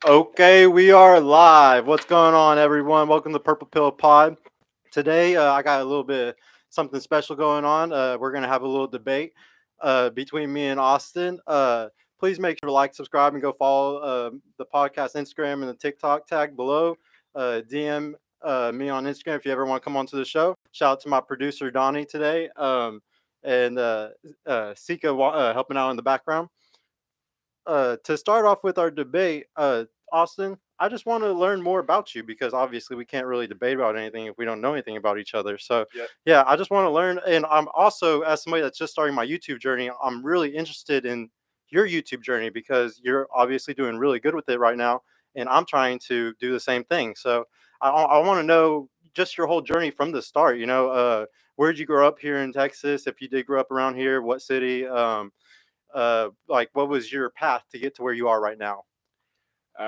Okay, we are live. What's going on, everyone? Welcome to Purple Pill Pod. Today, I got a little bit something special going on. We're gonna have a little debate between me and Austin. Please make sure to like, subscribe, and go follow the podcast Instagram and the TikTok tag below. DM me on Instagram if you ever want to come onto the show. Shout out to my producer Donnie today, and Sika helping out in the background. To start off with our debate, Austin, I just want to learn more about you because obviously we can't really debate about anything if we don't know anything about each other. So, Yep. yeah, I just want to learn. And I'm also, as somebody that's just starting my YouTube journey, I'm really interested in your YouTube journey because you're obviously doing really good with it right now. And I'm trying to do the same thing. So, I want to know just your whole journey from the start. Where did you grow up here in Texas? If you did grow up around here, what city? Like what was your path to get to where you are right now?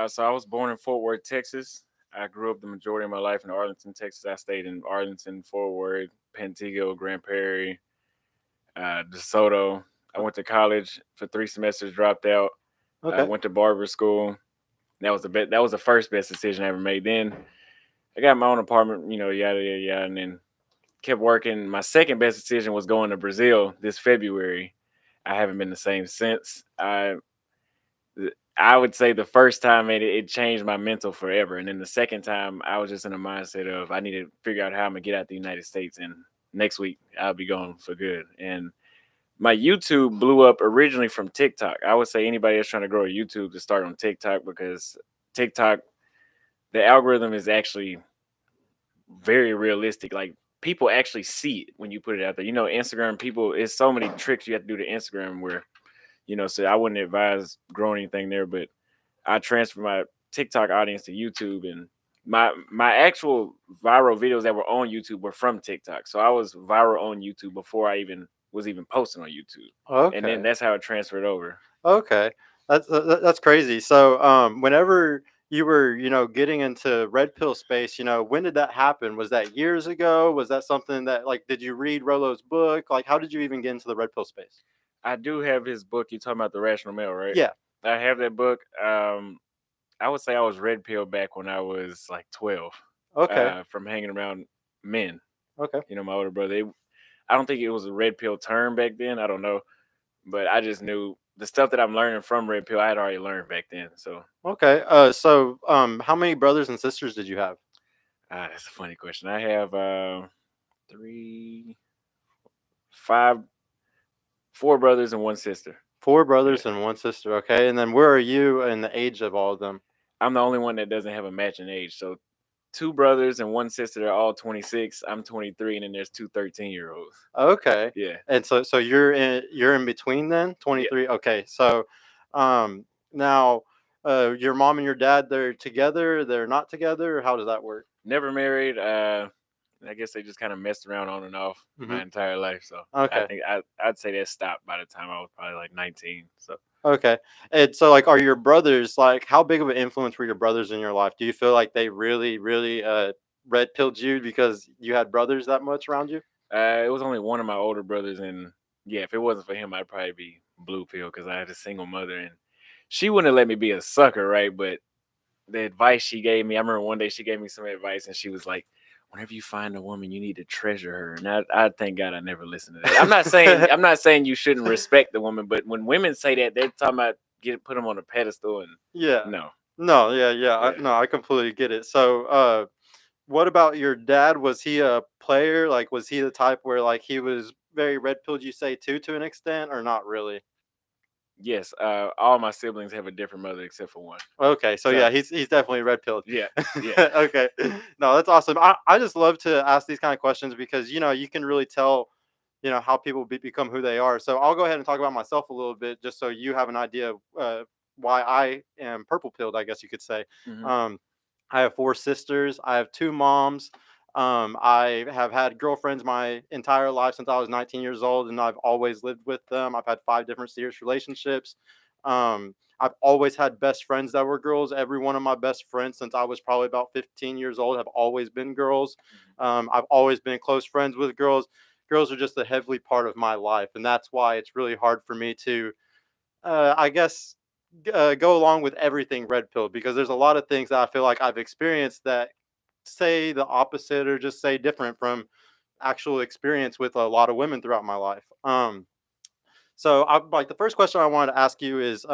So I was born in Fort Worth, Texas. I grew up the majority of my life in Arlington, Texas. I stayed in Arlington, Fort Worth, Pantego, Grand Prairie, DeSoto. I went to college for 3 semesters, dropped out. Okay. Went to barber school. That was the first best decision I ever made. Then I got my own apartment, yada yada yada, and then kept working. My second best decision was going to Brazil this February. I haven't been the same since. I would say the first time it changed my mental forever. And then the second time, I was just in a mindset of I need to figure out how I'm going to get out the United States. And next week, I'll be gone for good. And my YouTube blew up originally from TikTok. I would say anybody that's trying to grow a YouTube to start on TikTok because TikTok, the algorithm is actually very realistic. Like people actually see it when you put it out there. Instagram people, it's so many tricks you have to do to Instagram where so I wouldn't advise growing anything there, but I transferred my TikTok audience to YouTube, and my actual viral videos that were on YouTube were from TikTok. So I was viral on YouTube before I even was even posting on YouTube, and then Okay. that's how it transferred over. Okay. That's crazy. So, whenever you were, getting into red pill space, when did that happen? Was that years ago? Was that something that like did you read Rollo's book? Like how did you even get into the red pill space? I do have his book. You talking about the Rational Male, right? Yeah. I have that book. I would say I was red pill back when I was like 12, Okay. from hanging around men. Okay. My older brother. I don't think it was a red pill term back then. I don't know, but I just knew the stuff that I'm learning from red pill. I had already learned back then. So Okay. So, how many brothers and sisters did you have? that's a funny question. I have three, five, four brothers and one sister. Four Yeah, brothers and one sister. Okay. And then where are you in the age of all of them? I'm the only one that doesn't have a matching age. So two brothers and one sister are all 26. I'm 23, and then there's two 13-year-olds. Okay. Yeah, And so you're in between then? yeah. 23. Okay. So now your mom and your dad, they're together, they're not together, how does that work? Never married. I guess they just kind of messed around on and off Mhm. my entire life. So I Okay. think I'd say that stopped by the time I was probably like 19. So Okay. And so like are your brothers like how big of an influence were your brothers in your life? Do you feel like they really red pilled you because you had brothers that much around you? it was only one of my older brothers, and yeah, if it wasn't for him, I'd probably be blue pill because I had a single mother, and she wouldn't have let me be a sucker, right? But the advice she gave me, I remember one day she gave me some advice, and she was like, "Whenever you find a woman, you need to treasure her." And I thank God I never listened to that. I'm not saying you shouldn't respect the woman, but when women say that, they're talking about put them on a pedestal, and Yeah. no, No, yeah. yeah. No, I completely get it. So, what about your dad? Was he a player? Like, was he the type where like he was very red pilled? You say too, to an extent, or not really? Yes, all my siblings have a different mother except for one. Okay, so So yeah, he's definitely red pilled. yeah, yeah. Okay, no, that's awesome. I just love to ask these kind of questions because you can really tell how people become who they are. So I'll go ahead and talk about myself a little bit just so you have an idea of why I am purple pilled. I guess you could say. Hmm. Um, I have four sisters. I have two moms. I have had girlfriends my entire life since I was 19 years old, and I've always lived with them. I've had five different serious relationships. I've always had best friends that were girls. Every one of my best friends since I was probably about 15 years old have always been girls. I've always been close friends with girls. Girls are just a heavily part of my life, and that's why it's really hard for me to, I guess, go along with everything red pill, because there's a lot of things that I feel like I've experienced that say the opposite or just say different from actual experience with a lot of women throughout my life. So I like the first question I wanted to ask you is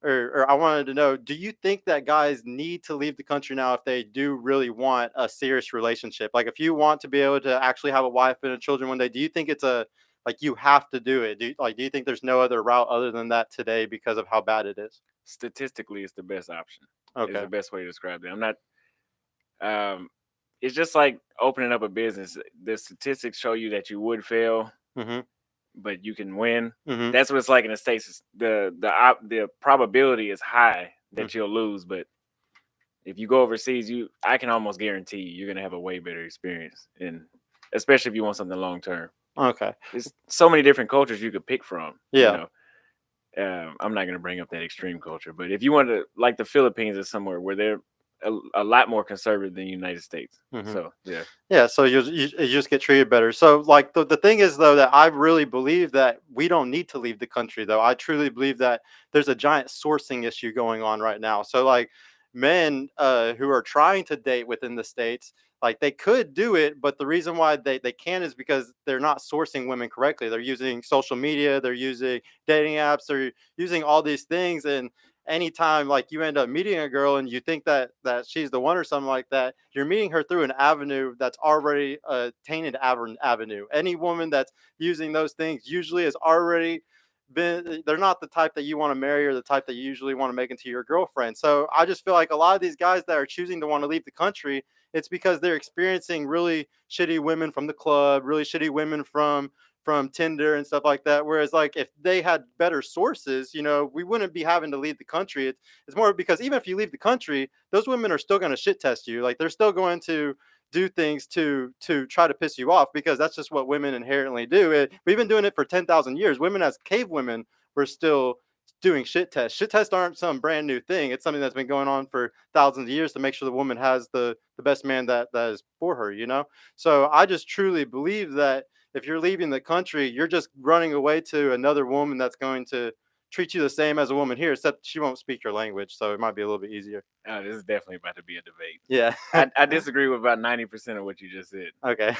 or I wanted to know, do you think that guys need to leave the country now if they do really want a serious relationship? Like if you want to be able to actually have a wife and a children one day, do you think it's a like you have to do it? Do you think there's no other route other than that today because of how bad it is? Statistically, it's the best option. Is Okay. the best way to describe it. I'm not. Um, it's just like opening up a business. The statistics show you that you would fail, Mhm. but you can win. Mhm. That's what it's like in the states. The probability is high Mm. that you'll lose, but if you go overseas, I can almost guarantee you're gonna have a way better experience, and especially if you want something long term. Okay. There's so many different cultures you could pick from. Yeah. I'm not going to bring up that extreme culture, but if you want to, like the Philippines is somewhere where they're a lot more conservative than the United States. Mhm. So yeah, Yeah, so you just get treated better. So, like, the thing is, though, that I really believe that we don't need to leave the country, though. I truly believe that there's a giant sourcing issue going on right now. So, like, men who are trying to date within the states, like, they could do it, but the reason why they can't is because they're not sourcing women correctly. They're using social media, they're using dating apps, they're using all these things, and anytime like you end up meeting a girl and you think that she's the one or something like that, you're meeting her through an avenue that's already a tainted avenue. Any woman that's using those things usually has already been, they're not the type that you want to marry or the type that you usually want to make into your girlfriend. So I just feel like a lot of these guys that are choosing to want to leave the country, it's because they're experiencing really shitty women from the club, really shitty women from Tinder and stuff like that. Whereas, like, if they had better sources, we wouldn't be having to leave the country. It's more because even if you leave the country, those women are still going to shit test you. Like, they're still going to do things to try to piss you off, because that's just what women inherently do. We've been doing it for 10,000 years. Women as cave women were still doing shit tests. Shit tests aren't some brand new thing. It's something that's been going on for thousands of years to make sure the woman has the best man that is for her. So I just truly believe that if you're leaving the country, you're just running away to another woman that's going to treat you the same as a woman here, except she won't speak your language, so it might be a little bit easier. this is definitely about to be a debate. Yeah. I disagree with about 90% of what you just said. Okay.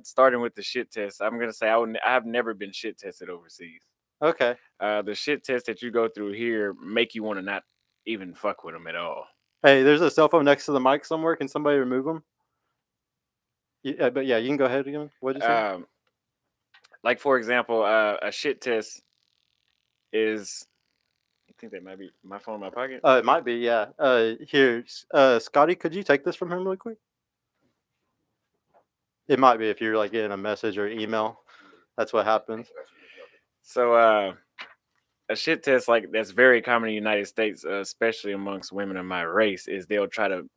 Starting with the shit test, I'm gonna say I've never been shit tested overseas. Okay. The shit tests that you go through here make you want to not even fuck with them at all. Hey, there's a cell phone next to the mic somewhere. Can somebody remove them? Yeah, but yeah, you can go ahead again. What did you say? Um, like for example, a shit test is. I think that might be my phone in my pocket. It might be. Yeah. Here, Scotty, could you take this from him really quick? It might be if you're like getting a message or email. That's what happens. So a shit test like that's very common in the United States, especially amongst women of my race, is they'll try to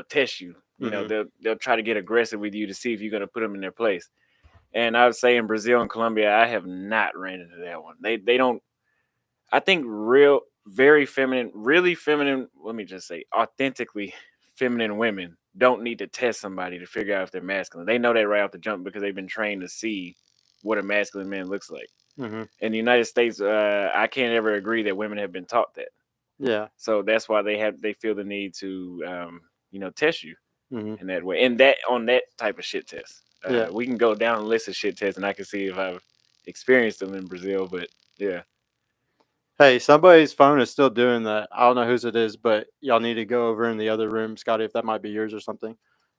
test you. Hmm. They'll try to get aggressive with you to see if you're gonna put them in their place. And I would say in Brazil and Colombia, I have not ran into that one. They don't. I think real, very feminine, really feminine. Let me just say, authentically feminine women don't need to test somebody to figure out if they're masculine. They know that right off the jump because they've been trained to see what a masculine man looks like. Hmm. In the United States, I can't ever agree that women have been taught that. Yeah. So that's why they feel the need to test you Hmm. in that way. And that on that type of shit test. Yeah. We can go down a list of shit tests and I can see if I've experienced them in Brazil, but yeah. Hey, somebody's phone is still doing that. I don't know whose it is, but y'all need to go over in the other room, Scotty, if that might be yours or something.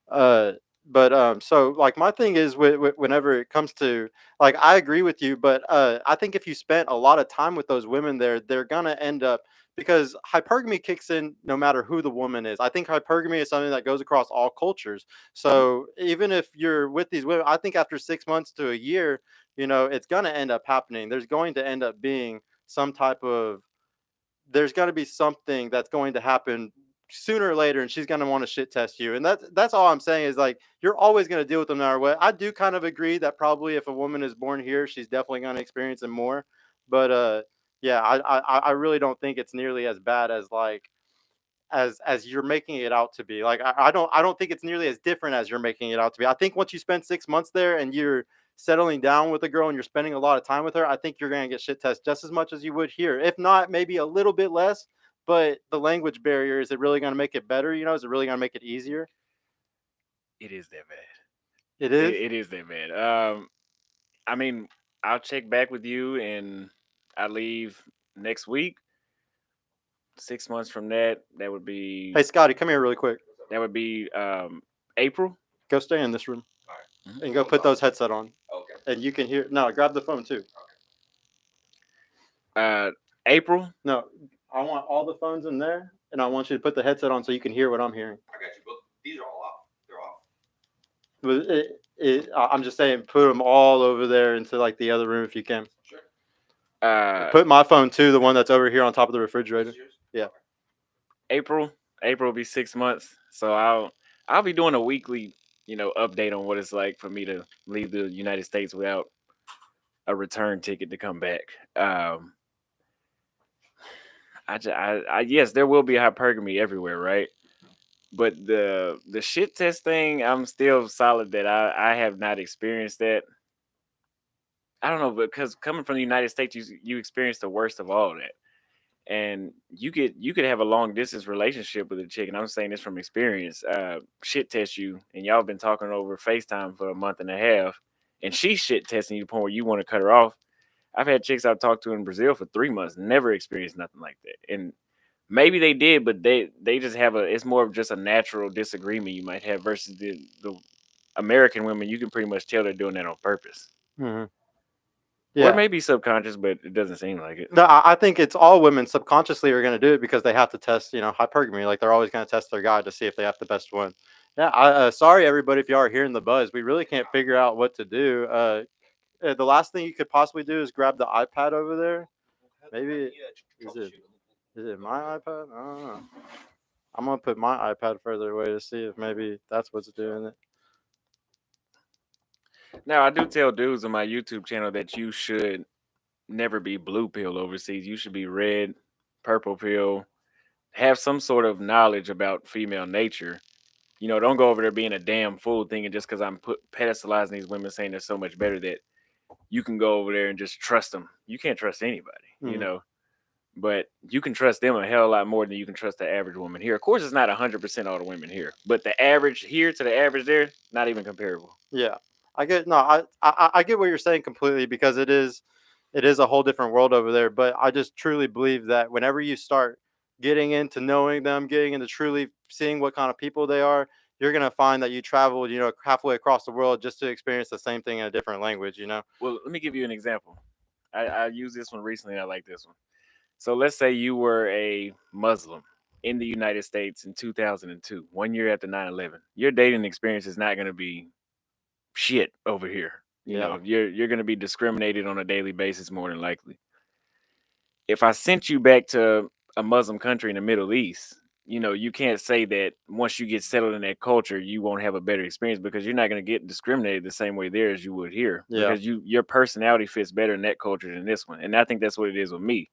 Uh, but so like my thing is whenever it comes to like I agree with you, but I think if you spent a lot of time with those women there, they're gonna end up because hypergamy kicks in no matter who the woman is. I think hypergamy is something that goes across all cultures. So even if you're with these women, I think after 6 months to a year, it's gonna end up happening. There's going to end up being some type of there's going to be something that's going to happen sooner or later, and she's going to want to shit test you. And that's all I'm saying is like you're always going to deal with them no matter what. I do kind of agree that probably if a woman is born here, she's definitely going to experience it more. But yeah, I really don't think it's nearly as bad as like as you're making it out to be. Like I don't think it's nearly as different as you're making it out to be. I think once you spend 6 months there and settling down with a girl and you're spending a lot of time with her, I think you're gonna get shit tested just as much as you would here. If not, maybe a little bit less. But the language barrier, is it really gonna make it better? Is it really gonna make it easier? It is that bad. It is. It is that bad. I mean, I'll check back with you, and I leave next week. 6 months from that, Hey, Scotty, come here really quick. that would be April. Go stay in this room Mhm. and go put those headset on. Okay. And you can hear. No, grab the phone too. April. No, I want all the phones in there, and I want you to put the headset on so you can hear what I'm hearing. I got you. But these are all off. They're off. I'm just saying, put them all over there into like the other room if you can. Sure. Put my phone too, the one that's over here on top of the refrigerator. Yeah. April will be 6 months, so I'll be doing a weekly, update on what it's like for me to leave the United States without a return ticket to come back. Yes, there will be hypergamy everywhere, right? But the shit test thing, I'm still solid that I have not experienced that. I don't know, because coming from the United States, you experience the worst of all that. And you could have a long distance relationship with a chick, and I'm saying this from experience. Shit test you, and y'all been talking over FaceTime for a month and a half, and she's shit testing you to the point where you want to cut her off. I've had chicks I've talked to in Brazil for 3 months, never experienced nothing like that. And maybe they did, but they just have it's more of just a natural disagreement you might have versus the American women. You can pretty much tell they're doing that on purpose. Mm-hmm. Yeah. Or it may be subconscious, but it doesn't seem like it. No, I think it's all women subconsciously are going to do it because they have to test, hypergamy. Like they're always going to test their guy to see if they have the best one. Yeah, sorry everybody if you are hearing the buzz. We really can't figure out what to do. The last thing you could possibly do is grab the iPad over there. Maybe is it my iPad? I don't know. I'm gonna put my iPad further away to see if maybe that's what's doing it. Now I do tell dudes on my YouTube channel that you should never be blue pill overseas. You should be red, purple pill. Have some sort of knowledge about female nature. Don't go over there being a damn fool thinking just because I'm pedestalizing these women saying they're so much better that you can go over there and just trust them. You can't trust anybody, but you can trust them a hell of a lot more than you can trust the average woman here. Of course, it's not 100% all the women here, but the average here to the average there, not even comparable. Yeah, I get I get what you're saying completely because it is a whole different world over there. But I just truly believe that whenever you start getting into knowing them, getting into truly seeing what kind of people they are, you're gonna find that you traveled, halfway across the world just to experience the same thing in a different language. Well, let me give you an example. I used this one recently. I like this one. So let's say you were a Muslim in the United States in 2002, 1 year after 9/11. Your dating experience is not going to be shit over here. You're going to be discriminated on a daily basis more than likely. If I sent you back to a Muslim country in the Middle East, you can't say that once you get settled in that culture, you won't have a better experience because you're not going to get discriminated the same way there as you would here. Yeah. Because your personality fits better in that culture than this one. And I think that's what it is with me.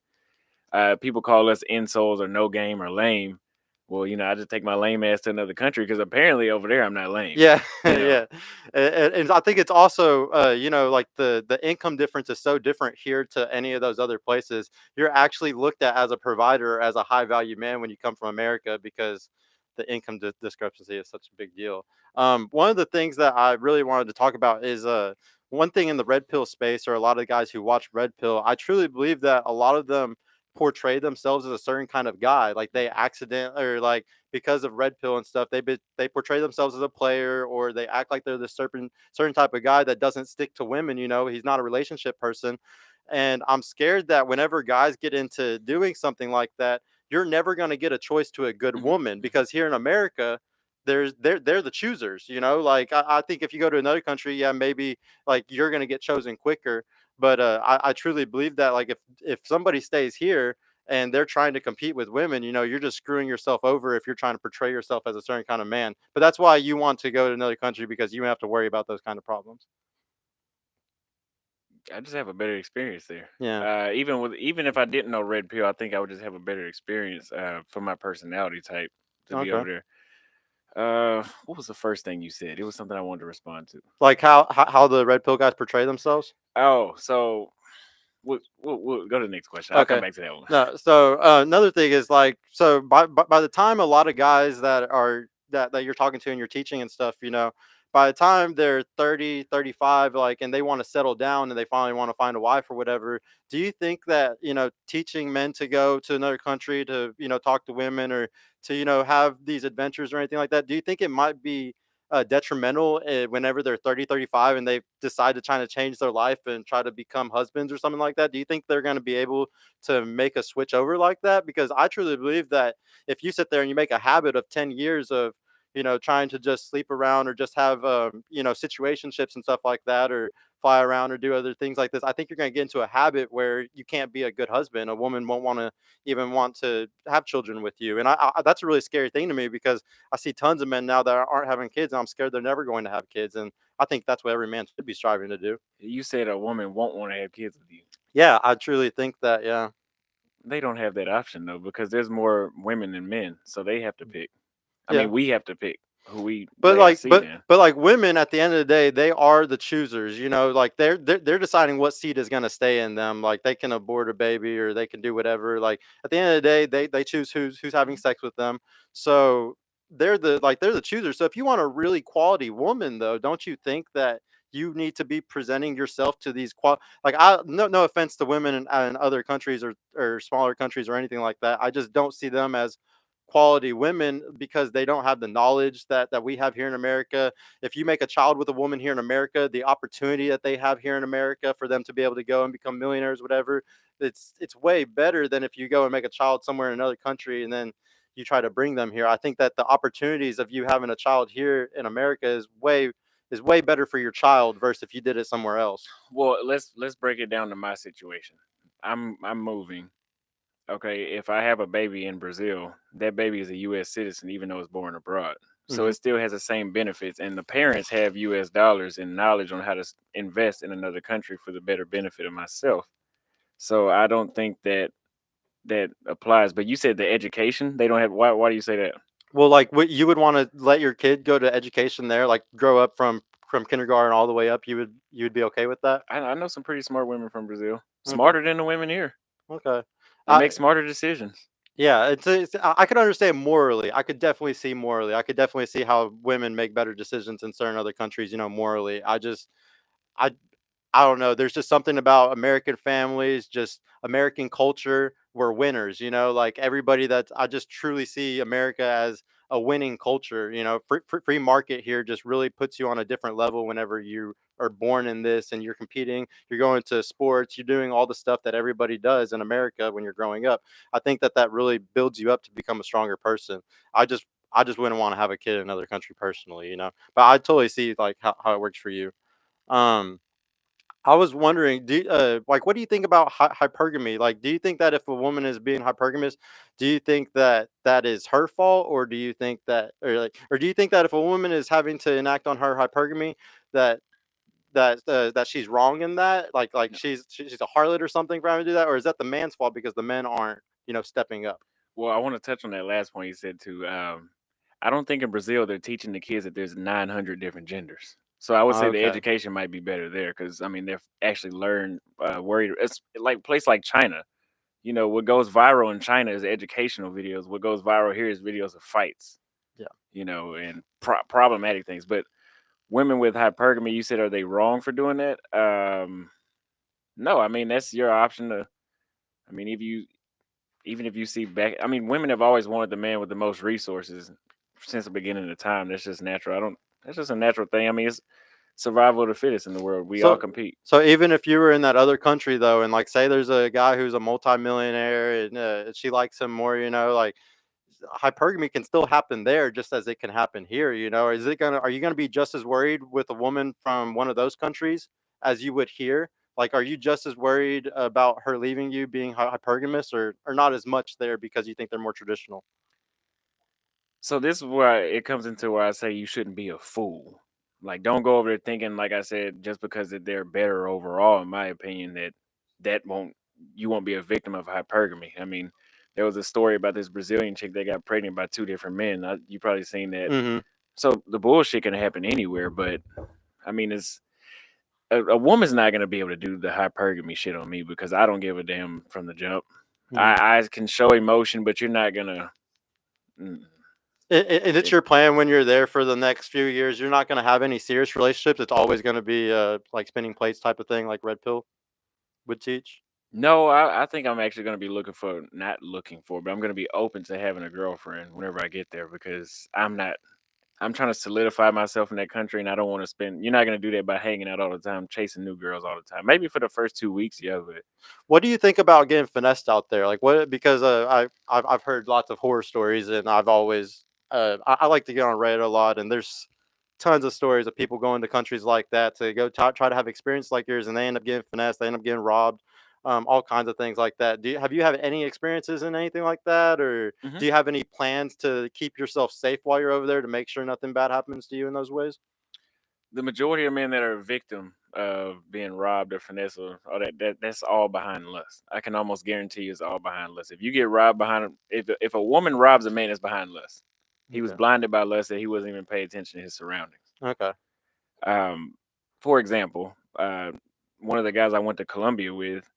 People call us insoles or no game or lame. Well, I just take my lame ass to another country because apparently over there I'm not lame. Yeah, yeah, and I think it's also, like the income difference is so different here to any of those other places. You're actually looked at as a provider, as a high value man when you come from America because the income discrepancy is such a big deal. One of the things that I really wanted to talk about is one thing in the red pill space, or a lot of guys who watch red pill. I truly believe that a lot of them portray themselves as a certain kind of guy, like they accident or like because of red pill and stuff, they portray themselves as a player, or they act like they're this certain type of guy that doesn't stick to women. He's not a relationship person, and I'm scared that whenever guys get into doing something like that, you're never going to get a choice to a good woman because here in America. They're the choosers, like I think if you go to another country, yeah, maybe like you're gonna get chosen quicker. But I truly believe that like if somebody stays here and they're trying to compete with women, you're just screwing yourself over if you're trying to portray yourself as a certain kind of man. But that's why you want to go to another country because you don't have to worry about those kind of problems. I just have a better experience there. Yeah. Even if I didn't know red pill, I think I would just have a better experience for my personality type to be Okay. over there. What was the first thing you said? It was something I wanted to respond to. Like how the red pill guys portray themselves? Oh, so we'll go to the next question. I'll come Okay. back to that one. No, so another thing is like, so by the time a lot of guys that are that you're talking to and you're teaching and stuff, by the time they're 30, 35, like, and they want to settle down and they finally want to find a wife or whatever, do you think that, teaching men to go to another country to, talk to women or to, have these adventures or anything like that, do you think it might be detrimental whenever they're 30, 35, and they decide to try to change their life and try to become husbands or something like that? Do you think they're going to be able to make a switch over like that? Because I truly believe that if you sit there and you make a habit of 10 years of, trying to just sleep around or just have, situationships and stuff like that, or fly around or do other things like this, I think you're going to get into a habit where you can't be a good husband. A woman won't want to even want to have children with you. And that's a really scary thing to me because I see tons of men now that aren't having kids, and I'm scared they're never going to have kids. And I think that's what every man should be striving to do. You said a woman won't want to have kids with you. Yeah, I truly think that. Yeah. They don't have that option though, because there's more women than men, so they have to pick. I Yeah. mean, we have to pick who we But lay our like, seed in. but like women, at the end of the day, they are the choosers. Like they're deciding what seed is going to stay in them. Like they can abort a baby or they can do whatever. Like at the end of the day, they choose who's having sex with them. So they're the choosers. So if you want a really quality woman, though, don't you think that you need to be presenting yourself to these like, I no offense to women in other countries or smaller countries or anything like that. I just don't see them as quality women because they don't have the knowledge that we have here in America. If you make a child with a woman here in America, the opportunity that they have here in America for them to be able to go and become millionaires, whatever, it's way better than if you go and make a child somewhere in another country and then you try to bring them here. I think that the opportunities of you having a child here in America is way better for your child versus if you did it somewhere else. Well, let's break it down to my situation. I'm moving. Okay, if I have a baby in Brazil, that baby is a U.S. citizen, even though it's born abroad. So Hmm. it still has the same benefits, and the parents have U.S. dollars and knowledge on how to invest in another country for the better benefit of myself. So I don't think that applies. But you said the education they don't have. Why do you say that? Well, like, what you would want to let your kid go to education there, like grow up from kindergarten all the way up. You would be okay with that? I know some pretty smart women from Brazil, Okay. smarter than the women here. Okay. They I make smarter decisions. Yeah, I could understand morally. I could definitely see morally. I could definitely see how women make better decisions in certain other countries, morally. I I don't know. There's just something about American families, just American culture. We're winners, like everybody I just truly see America as a winning culture. Free market here just really puts you on a different level whenever you are born in this and you're competing, you're going to sports, you're doing all the stuff that everybody does in America when you're growing up. I think that really builds you up to become a stronger person. I just wouldn't want to have a kid in another country personally, but I totally see like how it works for you. Um, I was wondering, like, what do you think about hypergamy? Like, do you think that if a woman is being hypergamous, do you think that that is her fault, or do you think that, or do you think that if a woman is having to enact on her hypergamy, that that she's wrong in that, like she's a harlot or something for having to do that, or is that the man's fault because the men aren't, stepping up? Well, I want to touch on that last point you said too. I don't think in Brazil they're teaching the kids that there's 900 different genders. So I would say the Okay, education might be better there because I mean they've actually learned worried. It's like a place like China. You know what goes viral in China is educational videos. What goes viral here is videos of fights. yeah. You know, and problematic things. But women with hypergamy, you said, are they wrong for doing that? No, I mean that's your option to. I mean, if you even if you see back, I mean, women have always wanted the man with the most resources since the beginning of time. That's just natural. I don't. That's just a natural thing. I mean, it's survival of the fittest in the world. We all So compete. so even if you were in that other country though, and like say there's a guy who's a multimillionaire and she likes him more, like hypergamy can still happen there just as it can happen here. Are you gonna be just as worried with a woman from one of those countries as you would here? Like, are you just as worried about her leaving you being hypergamous, or not as much there because you think they're more traditional? So this is where it comes into where I say you shouldn't be a fool. Like, don't go over there thinking, like I said, just because that they're better overall. In my opinion, that won't you won't be a victim of hypergamy. I mean, there was a story about this Brazilian chick that got pregnant by 2 different men. You probably seen that. Mm-hmm. So the bullshit can happen anywhere, but I mean, it's a woman's not gonna be able to do the hypergamy shit on me because I don't give a damn from the jump. I can show emotion, but you're not gonna. Mm, And it's it- your plan when you're there for the next few years. You're not going to have any serious relationships. It's always going to be like spinning plates type of thing, like Red Pill would teach. no, I think I'm actually gonna be not looking for, but I'm gonna be open to having a girlfriend whenever I get there because I'm not. I'm trying to solidify myself in that country, and I don't want to spend. You're not gonna do that by hanging out all the time, chasing new girls all the time. Maybe for the first 2 weeks, yeah, but What do you think about getting finessed out there? Like what? Because I've heard lots of horror stories, and I've always I like to get on Reddit a lot, and there's tons of stories of people going to countries like that to go try to have experience like yours, and they end up getting finessed, they end up getting robbed, all kinds of things like that. Have you have any experiences in anything like that, or Mhm. do you have any plans to keep yourself safe while you're over there to make sure nothing bad happens to you in those ways? The majority of men that are a victim of being robbed or finessed or all that's all behind lust. I can almost guarantee you it's all behind lust. If you get robbed if a woman robs a man, it's behind lust. He was Okay. blinded by lust that he wasn't even paying attention to his surroundings. Okay. Um, for example, one of the guys I went to Colombia with,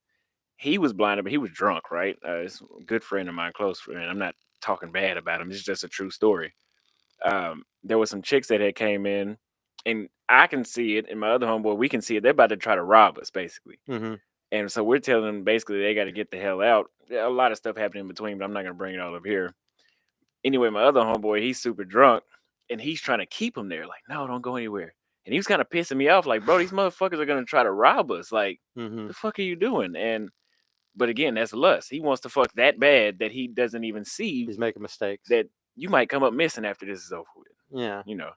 he was blinded, but he was drunk, right? It's a good friend of mine, close friend. I'm not talking bad about him. It's just a true story. There were some chicks that had came in, and I can see it, and my other homeboy, we can see it. They're about to try to rob us, basically. Mm-hmm. And so we're telling them basically they got to get the hell out. A lot of stuff happened in between, but I'm not gonna bring it all up here. Anyway, my other homeboy, he's super drunk, and he's trying to keep him there. Like, no, don't go anywhere. And he was kind of pissing me off. Like, bro, these motherfuckers are gonna try to rob us. Like, Mm-hmm. the fuck are you doing? And but again, that's lust. He wants to fuck that bad that he doesn't even see He's making mistakes. that you might come up missing after this is over with. Yeah. You know.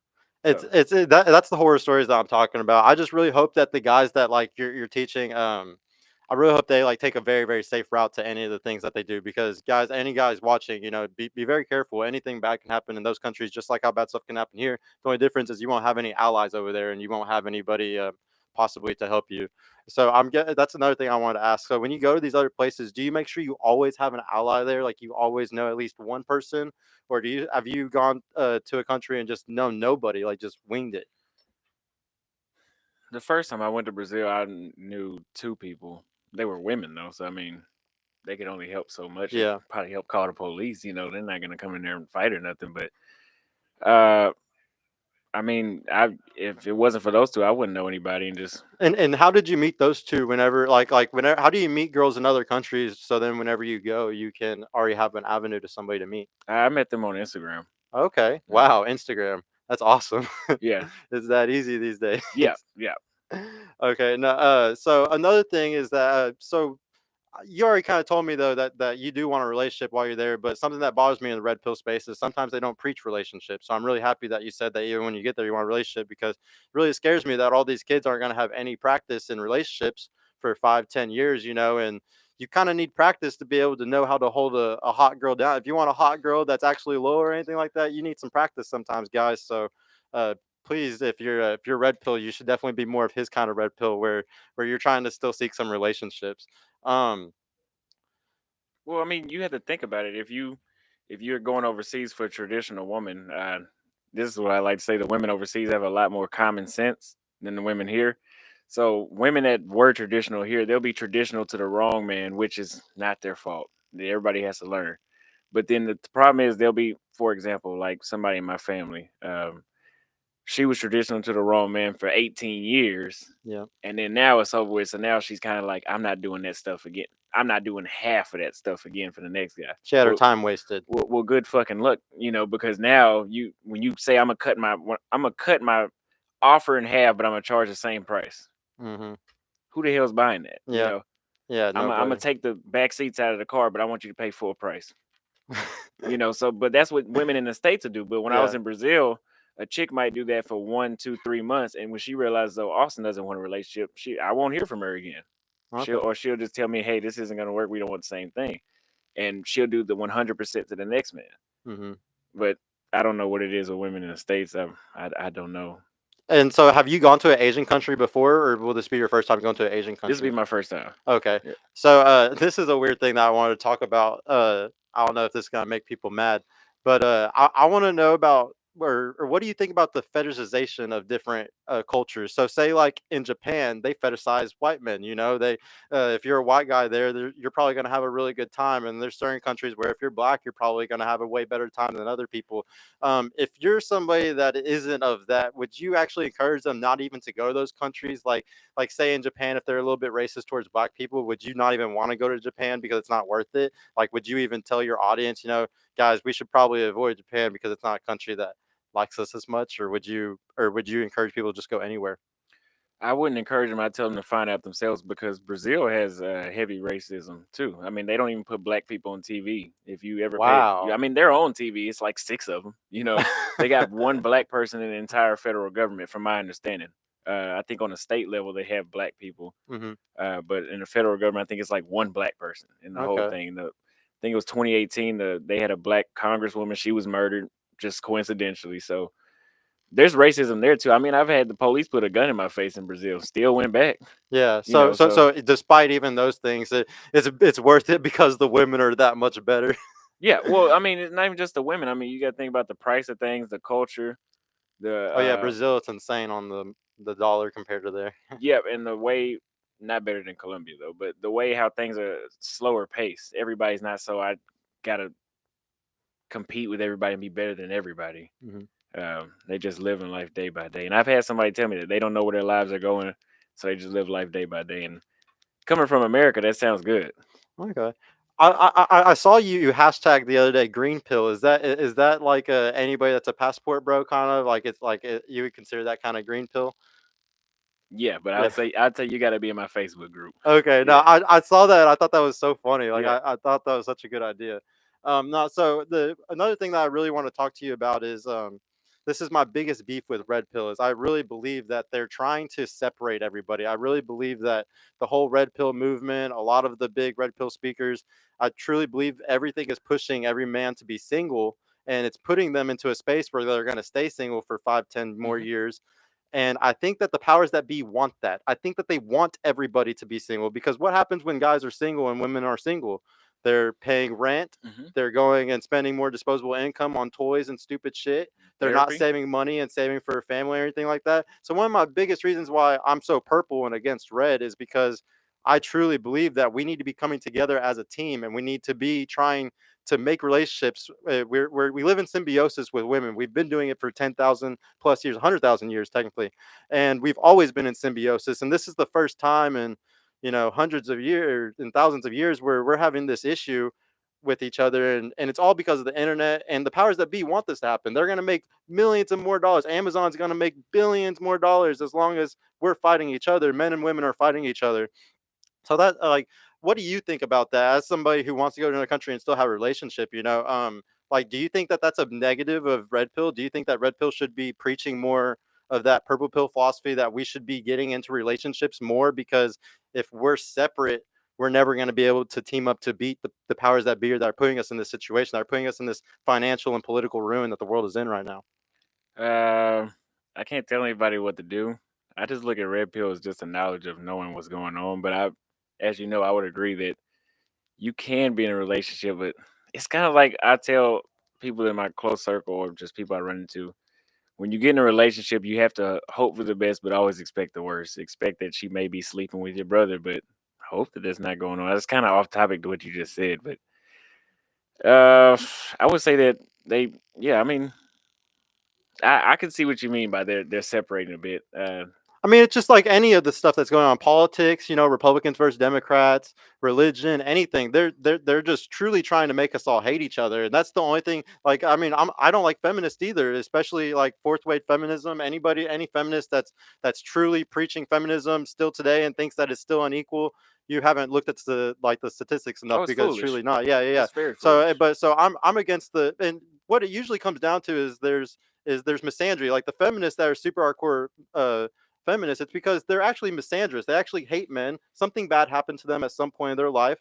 It's So that's the horror stories that I'm talking about. I just really hope that the guys that like you're teaching, I really hope they like take a very very safe route to any of the things that they do because guys, any guys watching, be very careful. Anything bad can happen in those countries, just like how bad stuff can happen here. The only difference is you won't have any allies over there, and you won't have anybody possibly to help you. So that's another thing I wanted to ask. So when you go to these other places, do you make sure you always have an ally there? Like you always know at least one person, or have you gone to a country and just known nobody, like just winged it? the first time I went to Brazil, I knew 2 people. They were women though, so I mean, they could only help so much. They Yeah. could probably help call the police. They're not gonna come in there and fight or nothing. But uh, I mean, I if it wasn't for those 2, I wouldn't know anybody. And just And how did you meet those two? Whenever whenever how do you meet girls in other countries? So then whenever you go, you can already have an avenue to somebody to meet. I met them on Instagram. Okay. Yeah, Wow. Instagram. That's awesome. yeah, It's that easy these days. yeah, yeah. Okay. No. So another thing is that you already kind of told me though that you do want a relationship while you're there, but something that bothers me in the red pill space is sometimes they don't preach relationships. So I'm really happy that you said that even when you get there you want a relationship because it really scares me that all these kids aren't going to have any practice in relationships for 5-10 years, and you kind of need practice to be able to know how to hold a hot girl down. If you want a hot girl that's actually low or anything like that, you need some practice sometimes, guys. So uh please, if you're red pill, you should definitely be more of his kind of red pill where you're trying to still seek some relationships. um Well, I mean, you have to think about it. If you're going overseas for a traditional woman, this is what I like to say: the women overseas have a lot more common sense than the women here. So women that were traditional here, they'll be traditional to the wrong man, which is not their fault. Everybody has to learn. But then the problem is they'll be, for example, like somebody in my family. She was traditional to the wrong man for 18 years. Yeah. And then now it's over with. So now she's kind of like, I'm not doing that stuff again. I'm not doing half of that stuff again for the next guy. She had her Well, time wasted. good fucking luck, because now when you say I'm gonna cut my offer in half, but I'm gonna charge the same price. Mhm. Who the hell's buying that? Yeah. Yeah, I'm gonna nobody. take the back seats out of the car, but I want you to pay full price. So but that's what women in the States will do. But when I was Yeah. in Brazil, a chick might do that for 1, 2, 3 months, and when she realizes though Austin doesn't want a relationship, I won't hear from her again. Okay. She'll just tell me, hey, this isn't gonna work. We don't want the same thing, and she'll do the 100% to the next man. Mhm. But I don't know what it is with women in the States. I don't know. And so have you gone to an Asian country before, or will this be your first time going to an Asian This will be country? my first time. Okay. Yeah. So this is a weird thing that I wanted to talk about. I don't know if this is gonna make people mad, but I want to know about or what do you think about the fetishization of different cultures? So, say like in Japan, they fetishize white men. You know, they if you're a white guy there, you're probably gonna have a really good time. And there's certain countries where if you're black, you're probably gonna have a way better time than other people. If you're somebody that isn't of that, would you actually encourage them not even to go to those countries? Like say in Japan, if they're a little bit racist towards black people, would you not even want to go to Japan because it's not worth it? Like, would you even tell your audience, guys, we should probably avoid Japan because it's not a country that likes us as much, or would you encourage people to just go anywhere? I wouldn't encourage them. I tell them to find out themselves because Brazil has heavy racism too. I mean, they don't even put black people on TV. If you ever pay, I Wow. mean, they're on TV. It's like six of them. They got one black person in the entire federal government, from my understanding. I think on the state level they have black people, Hmm. but in the federal government, I think it's like one black person in the whole Okay. thing. I think it was 2018. They had a black congresswoman. She was murdered just coincidentally. So there's racism there too. I mean, I've had the police put a gun in my face in Brazil, still went back. Yeah. You So know, so so so despite even those things, it's worth it because the women are that much better. yeah. Well, I mean, it's not even just the women. I mean, you got to think about the price of things, the culture, the Oh yeah, Brazil, it's insane on the dollar compared to there. yeah, and the way, not better than Colombia though, but the way how things are slower pace. Everybody's not so I gotta compete with everybody and be better than everybody. Hmm. They just live in life day by day. And I've had somebody tell me that they don't know where their lives are going, so they just live life day by day. And coming from America, that sounds good. Okay. I saw you hashtag the other day green pill. Is that like anybody that's a passport bro kind of like it's like you would consider that kind of green pill? Yeah, but Yeah. I'd say you got to be in my Facebook group. Okay, no, Yeah, I saw that. I thought that was so funny. Like yeah. I thought that was such a good idea. No, so the another thing that I really want to talk to you about is this is my biggest beef with red pill is I really believe that they're trying to separate everybody. I really believe that the whole red pill movement, a lot of the big red pill speakers, I truly believe everything is pushing every man to be single, and it's putting them into a space where they're going to stay single for 5, 10 more Hmm. years. And I think that the powers that be want that. I think that they want everybody to be single because what happens when guys are single and women are single? They're paying rent. Hmm. They're going and spending more disposable income on toys and stupid shit. They're not Therapy. saving money and saving for a family or anything like that. So, one of my biggest reasons why I'm so purple and against red is because I truly believe that we need to be coming together as a team and we need to be trying to make relationships. We live in symbiosis with women. We've been doing it for 10,000 plus years, 100,000 years technically, and we've always been in symbiosis. And this is the first time in hundreds of years and thousands of years where we're having this issue with each other, and it's all because of the internet and the powers that be want this to happen. They're going to make millions of more dollars. Amazon's going to make billions more dollars as long as we're fighting each other. Men and women are fighting each other. So that what do you think about that as somebody who wants to go to another country and still have a relationship? Like, do you think that that's a negative of red pill? Do you think that red pill should be preaching more of that purple pill philosophy that we should be getting into relationships more? Because if we're separate, we're never going to be able to team up to beat the powers that be that are putting us in this situation, that are putting us in this financial and political ruin that the world is in right now. Uh, I can't tell anybody what to do. I just look at red pill as just a knowledge of knowing what's going on. But as you know, I would agree that you can be in a relationship, but it's kind of like I tell people in my close circle or just people I run into. When you get in a relationship, you have to hope for the best, but always expect the worst. Expect that she may be sleeping with your brother, but hope that that's not going on. That's kind of off topic to what you just said, but uh, I would say that yeah, I mean, I can see what you mean by they're separating a bit. I mean, it's just like any of the stuff that's going on politics, Republicans versus Democrats, religion, anything. They're just truly trying to make us all hate each other. And that's the only thing. Like, I mean, I don't like feminists either, especially like fourth wave feminism. Any feminist that's truly preaching feminism still today and thinks that it's still unequal. You haven't looked at the statistics enough Oh, it's because it's foolish. truly not. Yeah, yeah, yeah. It's very So, foolish. but so I'm against and what it usually comes down to is there's misandry. Like the feminists that are super hardcore feminists, it's because they're actually misandrous. They actually hate men. Something bad happened to them at some point in their life,